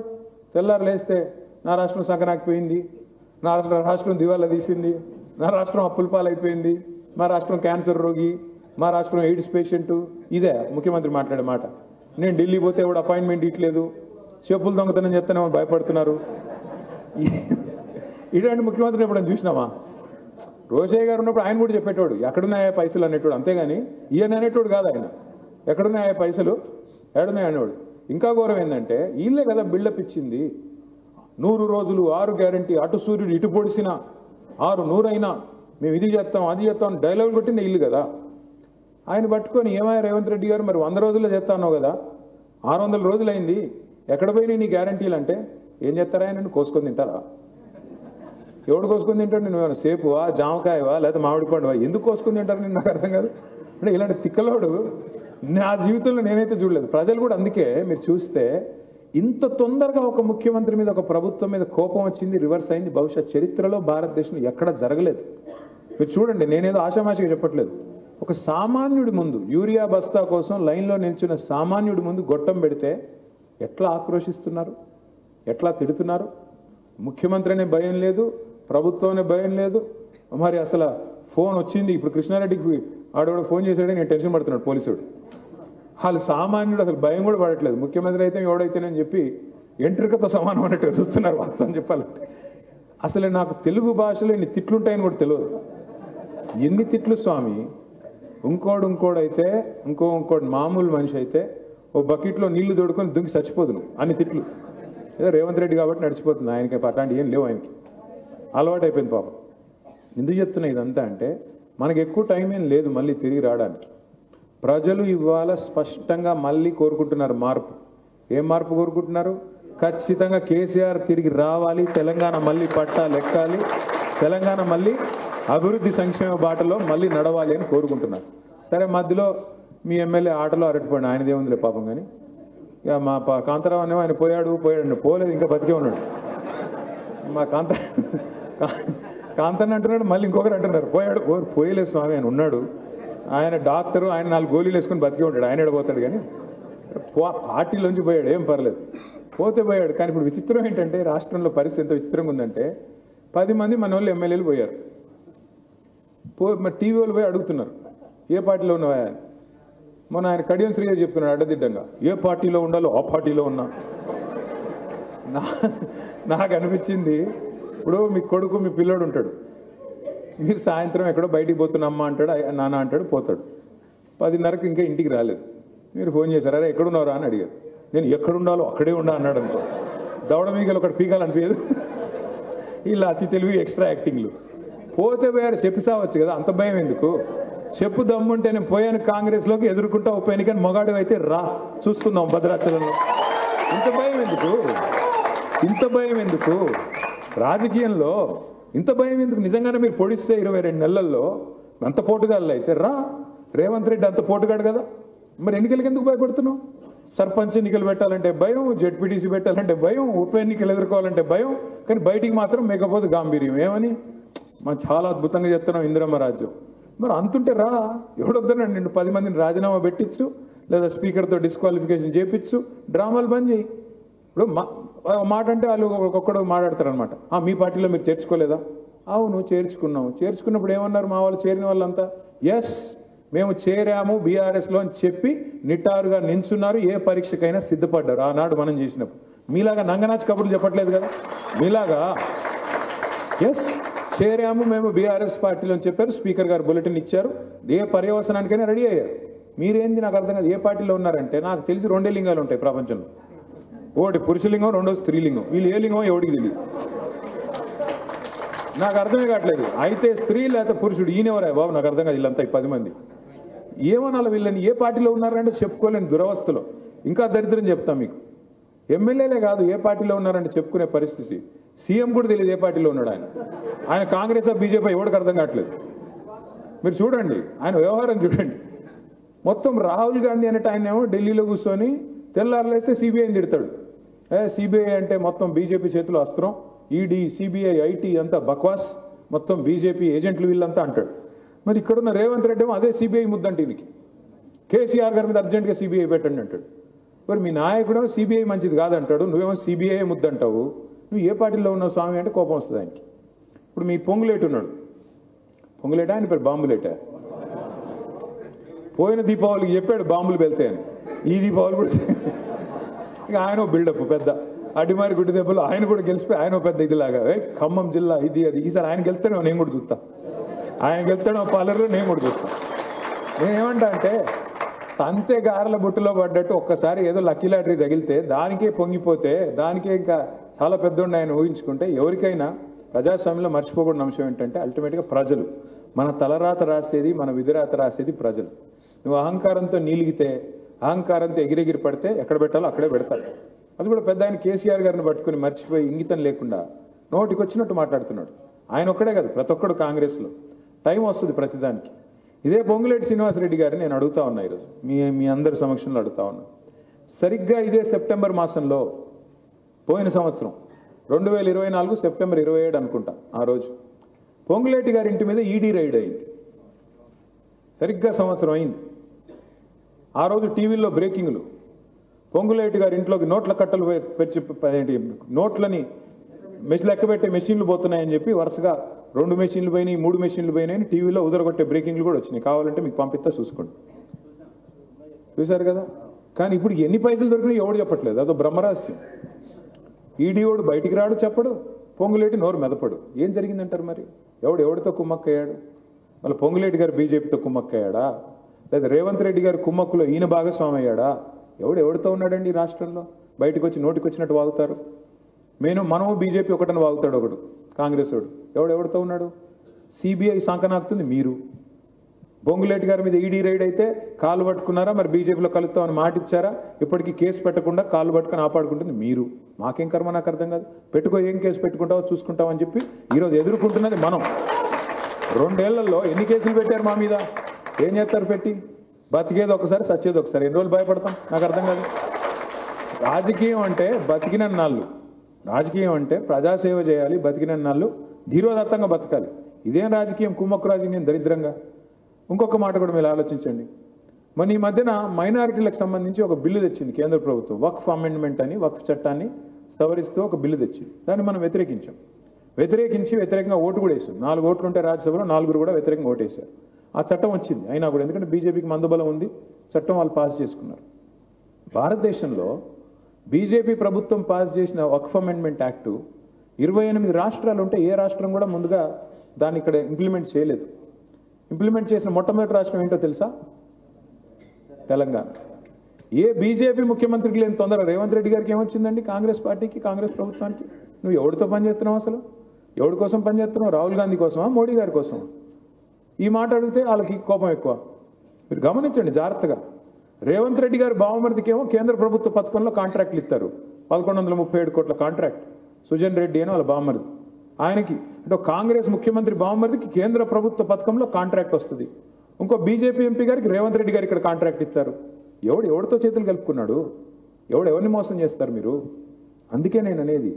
తెల్లారు లేస్తే నా రాష్ట్రం సంకనాకపోయింది, నా రాష్ట్రం దివాలా తీసింది, నా రాష్ట్రం అప్పుల పాలైపోయింది, మా రాష్ట్రం క్యాన్సర్ రోగి, మా రాష్ట్రం ఎయిడ్స్ పేషెంట్. ఇదే ముఖ్యమంత్రి మాట్లాడే మాట. నేను ఢిల్లీ పోతే ఎవడు అపాయింట్మెంట్ ఇట్లేదు, చెప్పులు దొంగతనం చెప్తానే భయపడుతున్నారు. ఇలాంటి ముఖ్యమంత్రిని ఎప్పుడైనా చూసినామా? రోషయ్య గారు ఉన్నప్పుడు ఆయన కూడా చెప్పేటోడు ఎక్కడున్నాయా పైసలు అనేటోడు, అంతేగాని ఈయన అనేటోడు కాదు. ఆయన ఎక్కడున్నాయా పైసలు, ఎక్కడున్నాయి అనేవాడు. ఇంకా ఘోరం ఏంటంటే వీళ్ళే కదా బిల్డప్ ఇచ్చింది. 100 రోజులు 6 గ్యారంటీ, అటు సూర్యుడు ఇటు పొడిసిన 600 అయినా మేము ఇది చేస్తాం అది చేస్తాం డైలాగ్ కొట్టింది ఇల్లు కదా. ఆయన పట్టుకొని ఏమయ్య రేవంత్ రెడ్డి గారు మరి 100 రోజుల్లో చేస్తానో కదా, 600 రోజులైంది, ఎక్కడ పోయినాయి నీ గ్యారంటీలు అంటే ఏం చేస్తారా? ఆయన కోసుకొని తింటారా? ఎవడు కోసుకొని తింటాడు? నేను సేపువా, జామకాయవా, లేదా మామిడి పండువా? ఎందుకు కోసుకొని తింటారు? నేను నాకు అర్థం కాదు. అంటే ఇలాంటి తిక్కలోడు నా జీవితంలో నేనైతే చూడలేదు. ప్రజలు కూడా అందుకే మీరు చూస్తే ఇంత తొందరగా ఒక ముఖ్యమంత్రి మీద, ఒక ప్రభుత్వం మీద కోపం వచ్చింది, రివర్స్ అయింది. బహుశా చరిత్రలో భారతదేశంలో ఎక్కడ జరగలేదు. మీరు చూడండి, నేనేదో ఆషామాషిగా చెప్పట్లేదు. ఒక సామాన్యుడి ముందు యూరియా బస్తా కోసం లైన్లో నిల్చున్న సామాన్యుడి ముందు గొట్టం పెడితే ఎట్లా ఆక్రోషిస్తున్నారు, ఎట్లా తిడుతున్నారు. ముఖ్యమంత్రి అనే భయం లేదు, ప్రభుత్వం అనే భయం లేదు. మరి అసలు ఫోన్ వచ్చింది, ఇప్పుడు కృష్ణారెడ్డికి ఆడవాడు ఫోన్ చేశాడని నేను టెన్షన్ పడుతున్నాడు పోలీసుడు. వాళ్ళు సామాన్యుడు అసలు భయం కూడా పడట్లేదు. ముఖ్యమంత్రి అయితే ఎవడైతేనని చెప్పి ఎంట్రికతో సమానం అన్నట్టుగా చూస్తున్నారు వాస్తవం చెప్పాలంటే. అసలు నాకు తెలుగు భాషలో ఎన్ని తిట్లుంటాయని కూడా తెలియదు. ఎన్ని తిట్లు స్వామి. ఇంకోడైతే ఇంకోటి మామూలు మనిషి అయితే ఓ బకెట్లో నీళ్లు తోడుకొని దుంకి చచ్చిపోదును అన్ని తిట్లు. ఏదో రేవంత్ రెడ్డి కాబట్టి నడిచిపోతుంది, ఆయనకి అట్లాంటి ఏం లేవు, ఆయనకి అలవాటు అయిపోయింది పాపం. ఎందుకు చెప్తున్నా ఇదంతా అంటే మనకి ఎక్కువ టైం ఏం లేదు మళ్ళీ తిరిగి రావడానికి. ప్రజలు ఇవాళ స్పష్టంగా మళ్ళీ కోరుకుంటున్నారు మార్పు. ఏం మార్పు కోరుకుంటున్నారు? ఖచ్చితంగా కేసీఆర్ తిరిగి రావాలి, తెలంగాణ మళ్ళీ పట్టాలు ఎక్కాలి, తెలంగాణ మళ్ళీ అభివృద్ధి సంక్షేమ బాటలో మళ్ళీ నడవాలి అని కోరుకుంటున్నారు. సరే, మధ్యలో మీ ఎమ్మెల్యే ఆటలో అరటిపోయాడు, ఆయనదే ఉందిలే పాపం. కానీ ఇక మా కాంతారావు అనేమో ఆయన పోయాడు పోలేదు, ఇంకా బతికే ఉన్నాడు. మా కాంతన్న అంటున్నాడు, మళ్ళీ ఇంకొకరు అంటున్నారు పోయలేదు స్వామి, ఆయన ఉన్నాడు, ఆయన డాక్టరు, ఆయన 4 గోళీలు వేసుకొని బతికే ఉంటాడు, ఆయన ఎడబోతాడు. కానీ పార్టీలోంచి పోయాడు, ఏం పర్లేదు, పోయాడు. కానీ ఇప్పుడు విచిత్రం ఏంటంటే రాష్ట్రంలో పరిస్థితి ఎంత విచిత్రంగా ఉందంటే 10 మంది మన వాళ్ళు ఎమ్మెల్యేలు పోయారు. మరి టీవీ వాళ్ళు పోయి అడుగుతున్నారు ఏ పార్టీలో ఉన్నావా. మొన్న ఆయన కడియం శ్రీగారు చెప్తున్నాడు అడ్డదిడ్డంగా, ఏ పార్టీలో ఉండాలో ఆ పార్టీలో ఉన్నా. నాకు అనిపించింది, ఇప్పుడు మీ కొడుకు మీ పిల్లోడు ఉంటాడు, మీరు సాయంత్రం ఎక్కడో బయటికి పోతున్నా అమ్మ అంటాడు, నాన్న అంటాడు, పోతాడు. 10:30కి ఇంకా ఇంటికి రాలేదు. మీరు ఫోన్ చేశారు, అరే ఎక్కడున్నారా అని అడిగారు. నేను ఎక్కడుండాలో అక్కడే ఉండా అన్నాడు అనుకో. దవడ మీగలు ఒకటి పీకాలనిపించదు. ఇలా అతి తెలివి ఎక్స్ట్రా యాక్టింగ్లు. పోయారు, చెప్పిసావచ్చు కదా, అంత భయం ఎందుకు? చెప్పు దమ్ముంటే నేను పోయాను కాంగ్రెస్లోకి, ఎదుర్కొంటా ఉప ఎన్నికని మొగాడు అయితే రా, చూసుకుందాం భద్రాచలంలో. ఇంత భయం ఎందుకు రాజకీయంలో? ఇంత భయం ఎందుకు? నిజంగానే మీరు పొడిస్తే 22 నెలల్లో అంత పోటుగాళ్ళు అయితే రా. రేవంత్ రెడ్డి అంత పోటుగాడు కదా, మరి ఎన్నికలకి ఎందుకు భయపడుతున్నావు? సర్పంచ్ ఎన్నికలు పెట్టాలంటే భయం, జెడ్పీటీసీ పెట్టాలంటే భయం, ఉప ఎన్నికలు ఎదుర్కోవాలంటే భయం. కానీ బయటికి మాత్రం మేకపోతే గాంభీర్యం. ఏమని మనం చాలా అద్భుతంగా చెప్తున్నాం ఇందిరమ్మ రాజ్యం. మరి అంతుంటే రా, ఎవడొద్దనండి, నిన్ను 10 మందిని రాజీనామా పెట్టించు, లేదా స్పీకర్తో డిస్క్వాలిఫికేషన్ చేయించు, డ్రామాలు బంద్ చేయి. ఇప్పుడు మాట అంటే వాళ్ళు ఒక్కొక్కడు మాట్లాడతారనమాట. మీ పార్టీలో మీరు చేర్చుకోలేదా? అవును చేర్చుకున్నాము. చేర్చుకున్నప్పుడు ఏమన్నారు మా వాళ్ళు, చేరిన వాళ్ళంతా? ఎస్ మేము చేరాము బీఆర్ఎస్లో అని చెప్పి నిటారుగా నించున్నారు, ఏ పరీక్షకైనా సిద్ధపడ్డారు ఆనాడు మనం చేసినప్పుడు. మీలాగా నంగనాచి కబుర్లు చెప్పట్లేదు కదా. మీలాగా ఎస్ చేరాము మేము బీఆర్ఎస్ పార్టీలో అని చెప్పారు, స్పీకర్ గారు బులెటిన్ ఇచ్చారు, ఏ పర్యవసనానికైనా రెడీ అయ్యారు. మీరేంది నాకు అర్థం కాదు. ఏ పార్టీలో ఉన్నారంటే నాకు తెలిసి 2 లింగాలు ఉంటాయి ప్రపంచంలో, ఒకటి పురుషలింగం, రెండోది స్త్రీలింగం. వీళ్ళు ఏ లింగమో ఎవడికి తెలియదు, నాకు అర్థమే కావట్లేదు. అయితే స్త్రీ లేకపోతే పురుషుడు, ఈయనెవరా బాబు నాకు అర్థం కాదు. వీళ్ళంతా 10 మంది ఏమనాలి వీళ్ళని? ఏ పార్టీలో ఉన్నారంటే చెప్పుకోలేని దురవస్థలో. ఇంకా దరిద్రం చెప్తాం మీకు. ఎమ్మెల్యేలే కాదు ఏ పార్టీలో ఉన్నారంటే చెప్పుకునే పరిస్థితి. సీఎం కూడా తెలియదు ఏ పార్టీలో ఉన్నాడు ఆయన. ఆయన కాంగ్రెస్ బీజేపీ ఎవరికి అర్థం కావట్లేదు. మీరు చూడండి ఆయన వ్యవహారం చూడండి. మొత్తం రాహుల్ గాంధీ అనేట ఆయన ఏమో ఢిల్లీలో కూర్చొని తెల్లారులేస్తే సిబిఐని తిడతాడు. సిబిఐ అంటే మొత్తం బీజేపీ చేతిలో అస్త్రం, ఈడీ సిబిఐ ఐటీ అంతా బక్వాస్, మొత్తం బీజేపీ ఏజెంట్లు వీళ్ళంతా అంటాడు. మరి ఇక్కడున్న రేవంత్ రెడ్డి ఏమో అదే సిబిఐ ముద్దంటే ఈయనకి. కేసీఆర్ గారి మీద అర్జెంట్గా సిబిఐ పెట్టండి అంటాడు. మరి మీ నాయకుడు సిబిఐ మంచిది కాదంటాడు, నువ్వేమో సిబిఐ ముద్దంటావు. నువ్వు ఏ పార్టీలో ఉన్నావు స్వామి అంటే కోపం వస్తుంది ఆయనకి. ఇప్పుడు మీ పొంగులేటి ఉన్నాడు, పొంగులేట ఆయన పేరు బాంబులేట. పోయిన దీపావళికి చెప్పాడు బాంబులు వెళ్తాయని, ఈ దీపావళి కూడా ఇక ఆయన బిల్డప్ పెద్ద అడిమారి గుడ్డి దెబ్బలు ఆయన కూడా గెలిచిపోయి ఆయన పెద్ద ఇదిలాగా ఖమ్మం జిల్లా ఇది అది. ఈసారి ఆయన గెలుస్తాడో నేను కూడా చూస్తా, ఆయన గెలుస్తాడో పాలర్లో నేను కూడా చూస్తా. నేనేమంటా అంటే తంతే గారెల బుట్టలో పడ్డట్టు ఒక్కసారి ఏదో లక్కీ లాటరీ తగిలితే దానికే పొంగిపోతే దానికే ఇంకా చాలా పెద్దోడిని ఆయన ఊహించుకుంటే ఎవరికైనా ప్రజాస్వామ్యంలో మర్చిపోకూడని అంశం ఏంటంటే అల్టిమేట్గా ప్రజలు. మన తలరాత రాసేది, మన విధిరాత రాసేది ప్రజలు. నువ్వు అహంకారంతో నీలిగితే, అహంకారంతో ఎగిరెగిరి పడితే ఎక్కడ పెట్టాలో అక్కడే పెడతాడు. అది కూడా పెద్ద ఆయన కేసీఆర్ గారిని పట్టుకుని మర్చిపోయి ఇంగితం లేకుండా నోటికి వచ్చినట్టు మాట్లాడుతున్నాడు. ఆయన ఒక్కడే కాదు, ప్రతి ఒక్కడు కాంగ్రెస్లో టైం వస్తుంది ప్రతిదానికి. ఇదే పొంగులేటి శ్రీనివాసరెడ్డి గారిని నేను అడుగుతా ఉన్నా ఈరోజు మీ అందరి సమక్షంలో అడుగుతా ఉన్నా. సరిగ్గా ఇదే సెప్టెంబర్ మాసంలో పోయిన సంవత్సరం 2024 సెప్టెంబర్ 27 అనుకుంటా, ఆ రోజు పొంగులేటి గారి ఇంటి మీద ఈడీ రైడ్ అయింది. సరిగ్గా సంవత్సరం అయింది. ఆ రోజు టీవీల్లో బ్రేకింగ్లు, పొంగులేటి గారి ఇంట్లోకి నోట్ల కట్టలు పెట్టి నోట్లని లెక్క పెట్టే మెషిన్లు పోతున్నాయని చెప్పి వరుసగా 2 మెషిన్లు పోయినాయి, 3 మెషిన్లు పోయినాయని టీవీలో ఉదరగొట్టే బ్రేకింగ్లు కూడా వచ్చినాయి. కావాలంటే మీకు పంపిస్తా చూసుకోండి. చూశారు కదా. కానీ ఇప్పుడు ఎన్ని పైసలు దొరికినాయి ఎవడు చెప్పట్లేదు, అదో బ్రహ్మరహస్యం. ఈడీఓడు బయటికి రాడు, చెప్పడు, పొంగులేటి నోరు మెదపడు. ఏం జరిగిందంటారు మరి? ఎవడితో కుమ్మక్కయ్యాడు? మళ్ళీ పొంగులేటి గారు బీజేపీతో కుమ్మక్కయ్యాడా, లేదా రేవంత్ రెడ్డి గారి కుమ్మక్కులో ఈయన భాగస్వామి అయ్యాడా? ఎవడితో ఉన్నాడండి ఈ రాష్ట్రంలో? బయటకు వచ్చి నోటికి వచ్చినట్టు వాగుతారు. మనము బీజేపీ ఒకటని వాగుతాడు ఒకడు, కాంగ్రెస్ వాడు. ఎవడితో ఉన్నాడు? సిబిఐ సంకనాకుతుంది మీరు. పొంగులేటి గారి మీద ఈడీ రైడ్ అయితే కాళ్ళు పట్టుకున్నారా? మరి బీజేపీలో కలుస్తామని మాట ఇచ్చారా? ఇప్పటికీ కేసు పెట్టకుండా కాళ్ళు పట్టుకుని ఆపాడుకుంటుంది మీరు. మాకేం కర్మ, నాకు అర్థం కాదు. పెట్టుకో, ఏం కేసు పెట్టుకుంటావో చూసుకుంటామని చెప్పి ఈరోజు ఎదుర్కొంటున్నది మనం. 2 ఏళ్లలో ఎన్ని కేసులు పెట్టారు మా మీద? ఏం చేస్తారు పెట్టి? బతికేది ఒకసారి, సచ్చేది ఒకసారి. ఎన్ని రోజులు భయపడతాం? నాకు అర్థం కాదు. రాజకీయం అంటే బతికిన నాళ్ళు, రాజకీయం అంటే ప్రజాసేవ చేయాలి, బతికిన నాళ్ళు ధీరోదత్తంగా బతకాలి. ఇదేం రాజకీయం? కుమ్మక్కు రాజకీయం, దరిద్రంగా. ఇంకొక మాట కూడా మీరు ఆలోచించండి. మన ఈ మధ్యన మైనారిటీలకు సంబంధించి ఒక బిల్లు తెచ్చింది కేంద్ర ప్రభుత్వం, వక్ఫ్ అమెండ్మెంట్ అని, వక్ఫ్ చట్టాన్ని సవరిస్తూ ఒక బిల్లు తెచ్చింది. దాన్ని మనం వ్యతిరేకంగా ఓటు కూడా వేసాం. 4 ఓట్లు ఉంటే రాజ్యసభలో 4 కూడా వ్యతిరేకంగా ఓటేశారు. ఆ చట్టం వచ్చింది. అయినా కూడా ఎందుకంటే బీజేపీకి మందుబలం ఉంది, చట్టం వాళ్ళు పాస్ చేసుకున్నారు. భారతదేశంలో బీజేపీ ప్రభుత్వం పాస్ చేసిన వక్ఫ్ అమెండ్మెంట్ యాక్టు 28 రాష్ట్రాలు ఉంటే ఏ రాష్ట్రం కూడా ముందుగా దాన్ని ఇక్కడ ఇంప్లిమెంట్ చేయలేదు. ఇంప్లిమెంట్ చేసిన మొట్టమొదటి రాష్ట్రం ఏంటో తెలుసా? తెలంగాణ. ఏ బీజేపీ ముఖ్యమంత్రికి లేని తొందర రేవంత్ రెడ్డి గారికి ఏమొచ్చిందండి? కాంగ్రెస్ పార్టీకి, కాంగ్రెస్ ప్రభుత్వానికి. నువ్వు ఎవరితో పనిచేస్తున్నావు? అసలు ఎవరి కోసం పనిచేస్తున్నావు? రాహుల్ గాంధీ కోసమా, మోడీ గారి కోసమా? ఈ మాట అడిగితే వాళ్ళకి కోపం ఎక్కువ. మీరు గమనించండి జాగ్రత్తగా. రేవంత్ రెడ్డి గారి బావమరిదికి ఏమో కేంద్ర ప్రభుత్వ పథకంలో కాంట్రాక్ట్లు ఇస్తారు. 1137 కోట్ల కాంట్రాక్ట్. సుజన్ రెడ్డి అని వాళ్ళ బావమరిది. ఆయనకి అంటే కాంగ్రెస్ ముఖ్యమంత్రి బావమరిదికి కేంద్ర ప్రభుత్వ పథకంలో కాంట్రాక్ట్ వస్తుంది. ఇంకో బీజేపీ ఎంపీ గారికి రేవంత్ రెడ్డి గారు ఇక్కడ కాంట్రాక్ట్ ఇస్తారు. ఎవరితో చేతులు కలుపుకున్నాడు? ఎవరిని మోసం చేస్తారు మీరు? అందుకే నేను అనేది,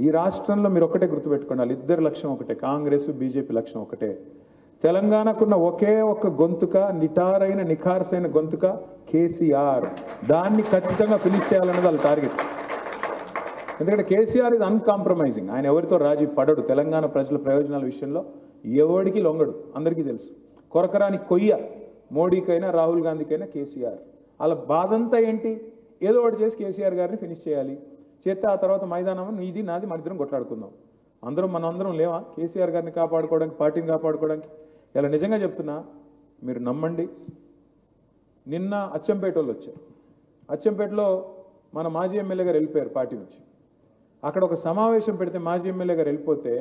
ఈ రాష్ట్రంలో మీరు ఒక్కటే గుర్తుపెట్టుకోండి, వాళ్ళిద్దరి లక్ష్యం ఒకటే, కాంగ్రెస్ బీజేపీ లక్ష్యం ఒకటే. తెలంగాణకున్న ఒకే ఒక్క గొంతుక, నిఖార్సైన గొంతుక కేసీఆర్. దాన్ని ఖచ్చితంగా ఫినిష్ చేయాలన్నది వాళ్ళ టార్గెట్. ఎందుకంటే కేసీఆర్ ఇది అన్కాంప్రమైజింగ్. ఆయన ఎవరితో రాజీ పడడు. తెలంగాణ ప్రజల ప్రయోజనాల విషయంలో ఎవడికి లొంగడు, అందరికీ తెలుసు. కొరకరాని కొయ్య మోడీకైనా రాహుల్ గాంధీకైనా కేసీఆర్. వాళ్ళ బాధంతా ఏంటి? ఏదో ఒకటి చేసి కేసీఆర్ గారిని ఫినిష్ చేయాలి. చేస్తే ఆ తర్వాత మైదానం నీది నాది, మన ఇద్దరం కొట్లాడుకుందాం. మనందరం లేవా కేసీఆర్ గారిని కాపాడుకోవడానికి, పార్టీని కాపాడుకోవడానికి? ఇలా నిజంగా చెప్తున్నా, మీరు నమ్మండి. నిన్న అచ్చంపేట వాళ్ళు వచ్చారు. అచ్చంపేటలో మన మాజీ ఎమ్మెల్యే గారు వెళ్ళిపోయారు పార్టీ నుంచి. అక్కడ ఒక సమావేశం పెడితే, మాజీ ఎమ్మెల్యే గారు వెళ్ళిపోతే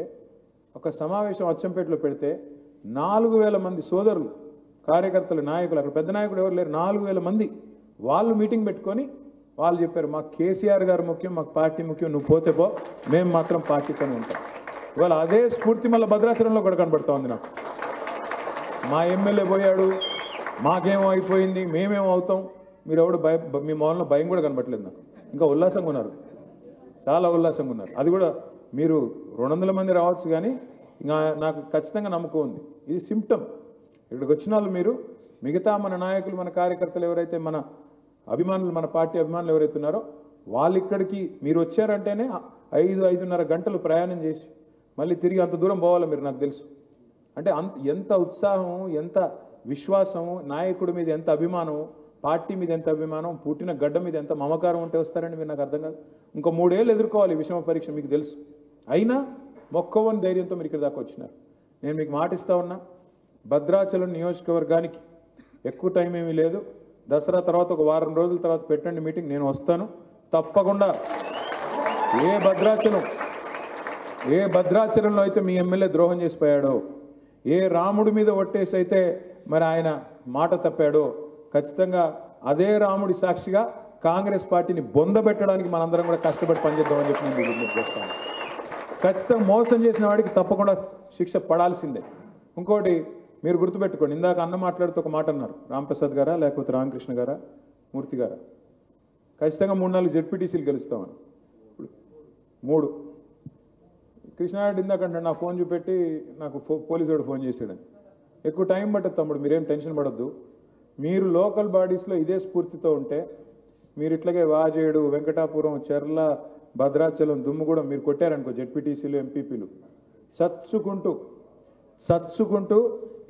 ఒక సమావేశం అచ్చంపేటలో పెడితే 4000 మంది సోదరులు, కార్యకర్తలు, నాయకులు, అక్కడ పెద్ద నాయకుడు ఎవరు లేరు, 4000 మంది వాళ్ళు మీటింగ్ పెట్టుకొని వాళ్ళు చెప్పారు మాకు కేసీఆర్ గారు ముఖ్యం, మాకు పార్టీ ముఖ్యం, నువ్వు పోతే పో, మేము మాత్రం పార్టీతోనే ఉంటాం. ఇవాళ అదే స్ఫూర్తి మళ్ళీ భద్రాచలంలో కూడా కనబడతా ఉంది నాకు. మా ఎమ్మెల్యే పోయాడు, మాకేమో అయిపోయింది, మేమేమో అవుతాం, మీరు ఎవడు మీ మొదల్లో భయం కూడా కనబట్టలేదు నాకు. ఇంకా ఉల్లాసంగా ఉన్నారు, చాలా ఉల్లాసంగా ఉన్నారు. అది కూడా మీరు 200 మంది రావచ్చు, కానీ ఇంకా నాకు ఖచ్చితంగా నమ్మకం ఉంది. ఇది సిమ్టమ్. ఇక్కడికి వచ్చిన వాళ్ళు మీరు మిగతా మన నాయకులు, మన కార్యకర్తలు ఎవరైతే, మన అభిమానులు, మన పార్టీ అభిమానులు ఎవరైతే ఉన్నారో వాళ్ళు ఇక్కడికి మీరు వచ్చారంటేనే 5-5:30 గంటలు ప్రయాణం చేసి మళ్ళీ తిరిగి అంత దూరం పోవాలి మీరు, నాకు తెలుసు. అంటే ఎంత ఉత్సాహం, ఎంత విశ్వాసము, నాయకుడి మీద ఎంత అభిమానం, పార్టీ మీద ఎంత అభిమానం, పుట్టిన గడ్డ మీద ఎంత మమకారం ఉంటే వస్తారండి మీరు, నాకు అర్థం కాదు. ఇంకో 3 ఏళ్ళు ఎదుర్కోవాలి విషమ పరీక్ష, మీకు తెలుసు. అయినా మొక్కవని ధైర్యంతో మీరు ఇక్కడ దాకా వచ్చినారు. నేను మీకు మాటిస్తా ఉన్నా, భద్రాచలం నియోజకవర్గానికి ఎక్కువ టైం ఏమీ లేదు. దసరా తర్వాత ఒక వారం రోజుల తర్వాత పెట్టండి మీటింగ్, నేను వస్తాను తప్పకుండా. ఏ భద్రాచలంలో అయితే మీ ఎమ్మెల్యే ద్రోహం చేసిపోయాడో, ఏ రాముడి మీద ఒట్టేసి అయితే మరి ఆయన మాట తప్పాడో, ఖచ్చితంగా అదే రాముడి సాక్షిగా కాంగ్రెస్ పార్టీని బొందబెట్టడానికి మనందరం కూడా కష్టపడి పనిచేద్దామని చెప్పి నేను విజ్ఞప్తి చేస్తాను. ఖచ్చితంగా మోసం చేసిన వాడికి తప్పకుండా శిక్ష పడాల్సిందే. ఇంకోటి మీరు గుర్తుపెట్టుకోండి, ఇందాక అన్న మాట్లాడుతూ ఒక మాట అన్నారు, రాంప్రసాద్ గారా లేకపోతే రామకృష్ణ గారా, మూర్తి గారా, ఖచ్చితంగా 3-4 జెడ్పీటీసీలు గెలుస్తామని. 3 కృష్ణారెడ్డి ఇందాకంటే నా ఫోన్ చూపెట్టి నాకు పోలీసు వాడు ఫోన్ చేసాడని. ఎక్కువ టైం పట్టదు తమ్ముడు, మీరేం టెన్షన్ పడొద్దు. మీరు లోకల్ బాడీస్లో ఇదే స్ఫూర్తితో ఉంటే, మీరు ఇట్లాగే వాజేడు, వెంకటాపురం, చెర్ల, భద్రాచలం, దుమ్ముగూడెం మీరు కొట్టారనుకో, జెడ్పీటీసీలు, ఎంపీపీలు చచ్చుకుంటూ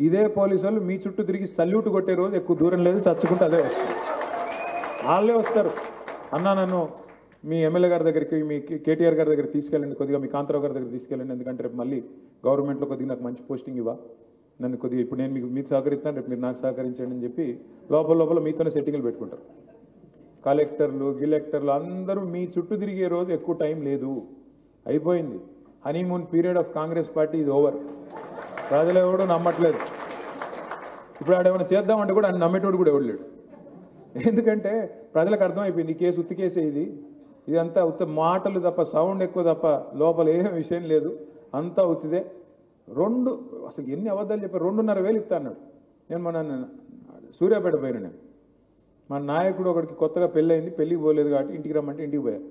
ఇదే పోలీసు వాళ్ళు మీ చుట్టూ తిరిగి సల్యూట్ కొట్టే రోజు ఎక్కువ దూరం లేదు. చచ్చుకుంటూ అదే వస్తుంది, వాళ్ళే వస్తారు. అన్నా నన్ను మీ ఎమ్మెల్యే గారి దగ్గరికి, మీ కేటీఆర్ గారి దగ్గర తీసుకెళ్ళండి, కొద్దిగా మీ కాంతారావు గారి దగ్గర తీసుకెళ్ళండి, ఎందుకంటే రేపు మళ్ళీ గవర్నమెంట్లో కొద్దిగా నాకు మంచి పోస్టింగ్ ఇవ్వ, నన్ను కొద్దిగా ఇప్పుడు నేను మీకు సహకరిస్తాను, రేపు మీరు నాకు సహకరించండి అని చెప్పి లోపల మీతోనే సెట్టింగ్లు పెట్టుకుంటారు. కలెక్టర్లు, గిలెక్టర్లు అందరూ మీ చుట్టూ తిరిగే రోజు ఎక్కువ టైం లేదు, అయిపోయింది. Honeymoon period of Congress party is over. ప్రజలు ఎవడు నమ్మట్లేదు. ఇప్పుడు ఆడేమైనా చేద్దామంటే కూడా ఆయన నమ్మేటోడు కూడా ఎవడు లేడు. ఎందుకంటే ప్రజలకు అర్థమైపోయింది, ఈ కేసు ఉత్తి కేసే, ఇదంతా ఉత్త మాటలు తప్ప, సౌండ్ ఎక్కువ తప్ప లోపల ఏం విషయం లేదు, అంతా ఉత్తిదే. అసలు ఎన్ని అబద్ధాలు చెప్పారు. 2,500,000 ఇస్తా అన్నాడు. నేను మన సూర్యాపేట పోయినా, నేను మా నాయకుడు ఒకడికి కొత్తగా పెళ్ళయింది, పెళ్ళికి పోలేదు కాబట్టి ఇంటికి రమ్మంటే ఇంటికి పోయా.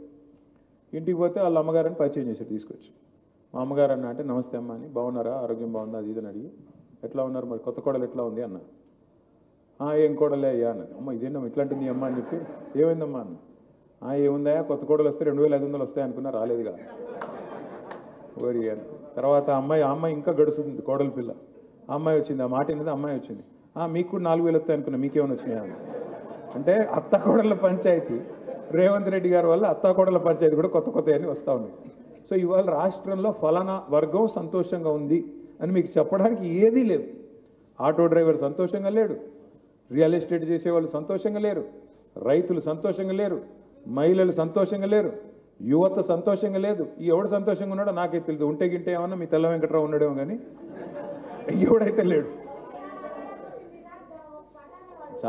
ఇంటికి పోతే వాళ్ళ అమ్మగారని పరిచయం చేశారు తీసుకొచ్చి. మా అమ్మగారు అన్న అంటే నమస్తే అమ్మ అని, బాగున్నారా, ఆరోగ్యం బాగుందా, అది ఇదని అడిగి, ఎట్లా ఉన్నారు మరి, కొత్త కోడలు ఎట్లా ఉంది అన్న. ఏం కోడలే అయ్యా అన్నది. అమ్మ ఇదేనమ్మా ఇట్లాంటిది అమ్మ అని చెప్పి, ఏమైందమ్మా అన్న. ఏముందా, కొత్త కోడలు వస్తే 2,500 వస్తాయి అనుకున్నా, రాలేదుగా ఓరి అని. తర్వాత అమ్మాయి ఇంకా గడుస్తుంది, కోడలి పిల్ల. అమ్మాయి వచ్చింది, ఆ మాట ఏంటంటే అమ్మాయి వచ్చింది. మీకు కూడా 4,000 వస్తాయి అనుకున్నా, మీకేమైనా వచ్చినాయా అన్న. అంటే అత్తాకోడళ్ళ పంచాయతీ, రేవంత్ రెడ్డి గారి వల్ల అత్తాకోడళ్ళ పంచాయతీ కూడా కొత్త అన్నీ వస్తూ ఉన్నాయి. సో ఇవాళ రాష్ట్రంలో ఫలానా వర్గం సంతోషంగా ఉంది అని మీకు చెప్పడానికి ఏదీ లేదు. ఆటో డ్రైవర్ సంతోషంగా లేడు, రియల్ ఎస్టేట్ చేసేవాళ్ళు సంతోషంగా లేరు, రైతులు సంతోషంగా లేరు, మహిళలు సంతోషంగా లేరు, యువత సంతోషంగా లేదు. ఎవడు సంతోషంగా ఉన్నాడో నాకే తెలియదు. ఉంటే గింటే ఏమన్నా మీ తెల్ల వెంకట్రావు ఉన్నాడేమో కానీ ఎవడైతే లేడు.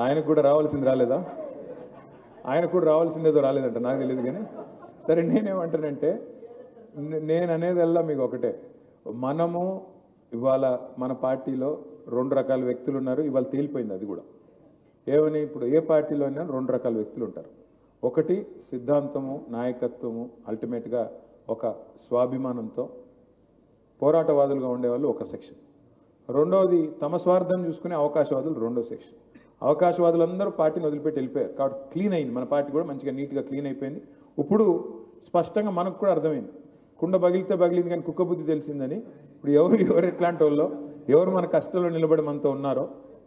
ఆయనకు కూడా రావాల్సింది రాలేదా, ఆయనకు కూడా రావాల్సిందేదో రాలేదంట, నాకు తెలియదు. కానీ సరే, నేనేమంటానంటే, నేను అనేదల్లా మీకు ఒకటే, మనము ఇవాళ మన పార్టీలో 2 రకాల వ్యక్తులు ఉన్నారు. ఇవాళ తేలిపోయింది అది కూడా. ఏమని, ఇప్పుడు ఏ పార్టీలో అయినా 2 రకాల వ్యక్తులు ఉంటారు. ఒకటి సిద్ధాంతము, నాయకత్వము, అల్టిమేట్గా ఒక స్వాభిమానంతో పోరాటవాదులుగా ఉండేవాళ్ళు ఒక సెక్షన్. రెండవది తమ స్వార్థం చూసుకునే అవకాశవాదులు రెండో సెక్షన్. అవకాశవాదులందరూ పార్టీని వదిలిపెట్టి వెళ్ళిపోయారు కాబట్టి క్లీన్ అయింది మన పార్టీ కూడా, మంచిగా నీట్గా క్లీన్ అయిపోయింది. ఇప్పుడు స్పష్టంగా మనకు కూడా అర్థమైంది, కుండ పగిలితే పగిలింది కానీ కుక్క బుద్ధి తెలిసిందని. ఇప్పుడు ఎవరు ఎట్లాంటి వాళ్ళో, ఎవరు మన కష్టంలో నిలబడి మనతో ఉన్నారో,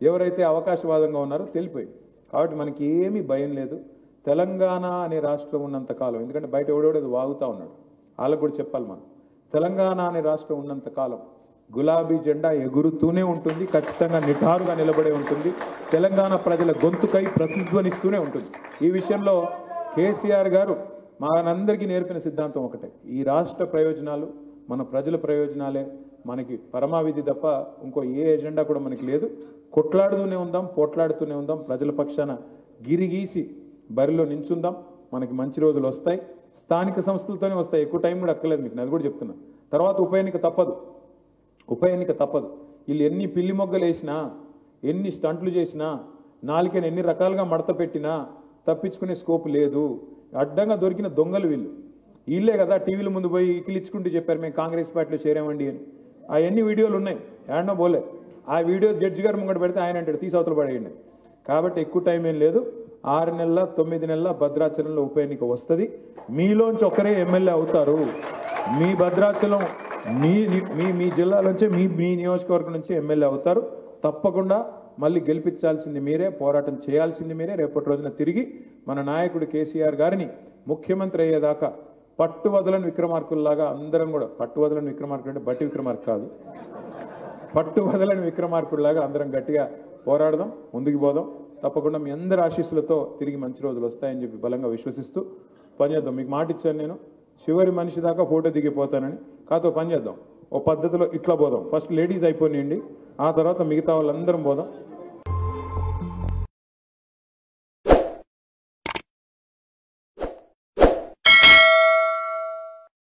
ఎవరైతే అవకాశవాదంగా ఉన్నారో తెలిపోయింది. కాబట్టి మనకి ఏమీ భయం లేదు. తెలంగాణ అనే రాష్ట్రం ఉన్నంత కాలం, ఎందుకంటే బయట ఎవడెవడేది వాగుతూ ఉన్నాడు, వాళ్ళకు కూడా చెప్పాలి మనం, తెలంగాణ అనే రాష్ట్రం ఉన్నంత కాలం గులాబీ జెండా ఎగురుతూనే ఉంటుంది, ఖచ్చితంగా నిటారుగా నిలబడే ఉంటుంది, తెలంగాణ ప్రజల గొంతుకై ప్రతిధ్వనిస్తూనే ఉంటుంది. ఈ విషయంలో కేసీఆర్ గారు మనందరికీ నేర్పిన సిద్ధాంతం ఒకటే, ఈ రాష్ట్ర ప్రయోజనాలు, మన ప్రజల ప్రయోజనాలే మనకి పరమావిధి తప్ప ఇంకో ఏ ఎజెండా కూడా మనకి లేదు. కొట్లాడుతూనే ఉందాం, పోట్లాడుతూనే ఉందాం, ప్రజల పక్షాన గిరిగీసి బరిలో నించుందాం. మనకి మంచి రోజులు వస్తాయి. స్థానిక సంస్థలతోనే వస్తాయి, ఎక్కువ టైం కూడా అక్కర్లేదు మీకు, అది కూడా చెప్తున్నా. తర్వాత ఉప ఎన్నిక తప్పదు. వీళ్ళు ఎన్ని పిల్లి మొగ్గలు వేసినా, ఎన్ని స్టంట్లు చేసినా, నాలుకని ఎన్ని రకాలుగా మడత పెట్టినా తప్పించుకునే స్కోప్ లేదు. అడ్డంగా దొరికిన దొంగలు వీళ్ళే కదా టీవీల ముందు పోయి ఇకిలిచ్చుకుంటూ చెప్పారు మేము కాంగ్రెస్ పార్టీలో చేరామండి అని. అవన్నీ వీడియోలు ఉన్నాయి, ఏడనో పోలే. ఆ వీడియో జడ్జి గారు ముంగట పెడితే ఆయన అంటాడు తీసవతలు పడేయండి. కాబట్టి ఎక్కువ టైం ఏం లేదు, 6 నెలల 9 నెలల భద్రాచలంలో ఉప ఎన్నిక వస్తుంది. మీలోంచి ఒకరే ఎమ్మెల్యే అవుతారు. మీ భద్రాచలం మీ జిల్లాలోంచే మీ నియోజకవర్గం నుంచి ఎమ్మెల్యే అవుతారు. తప్పకుండా మళ్ళీ గెలిపించాల్సింది మీరే, పోరాటం చేయాల్సింది మీరే. రేపటి రోజున తిరిగి మన నాయకుడు కేసీఆర్ గారిని ముఖ్యమంత్రి అయ్యేదాకా పట్టువదలని విక్రమార్కుల్లాగా అందరం కూడా, పట్టువదలని విక్రమార్కుడు అంటే బట్టి విక్రమార్క కాదు, పట్టువదలని విక్రమార్కుల్లాగా అందరం గట్టిగా పోరాడదాం, ముందుకు పోదాం. తప్పకుండా మీ అందరి ఆశీస్సులతో తిరిగి మంచి రోజులు వస్తాయని చెప్పి బలంగా విశ్వసిస్తూ పనిచేద్దాం. మీకు మాట ఇచ్చాను నేను, చివరి మనిషి దాకా ఫోటో దిగిపోతానని. పని చేద్దాం, ఓ పద్ధతిలో ఇట్లా పోదాం. ఫస్ట్ లేడీస్ అయిపోయినాయండి, ఆ తర్వాత మిగతా వాళ్ళందరం పోదాం.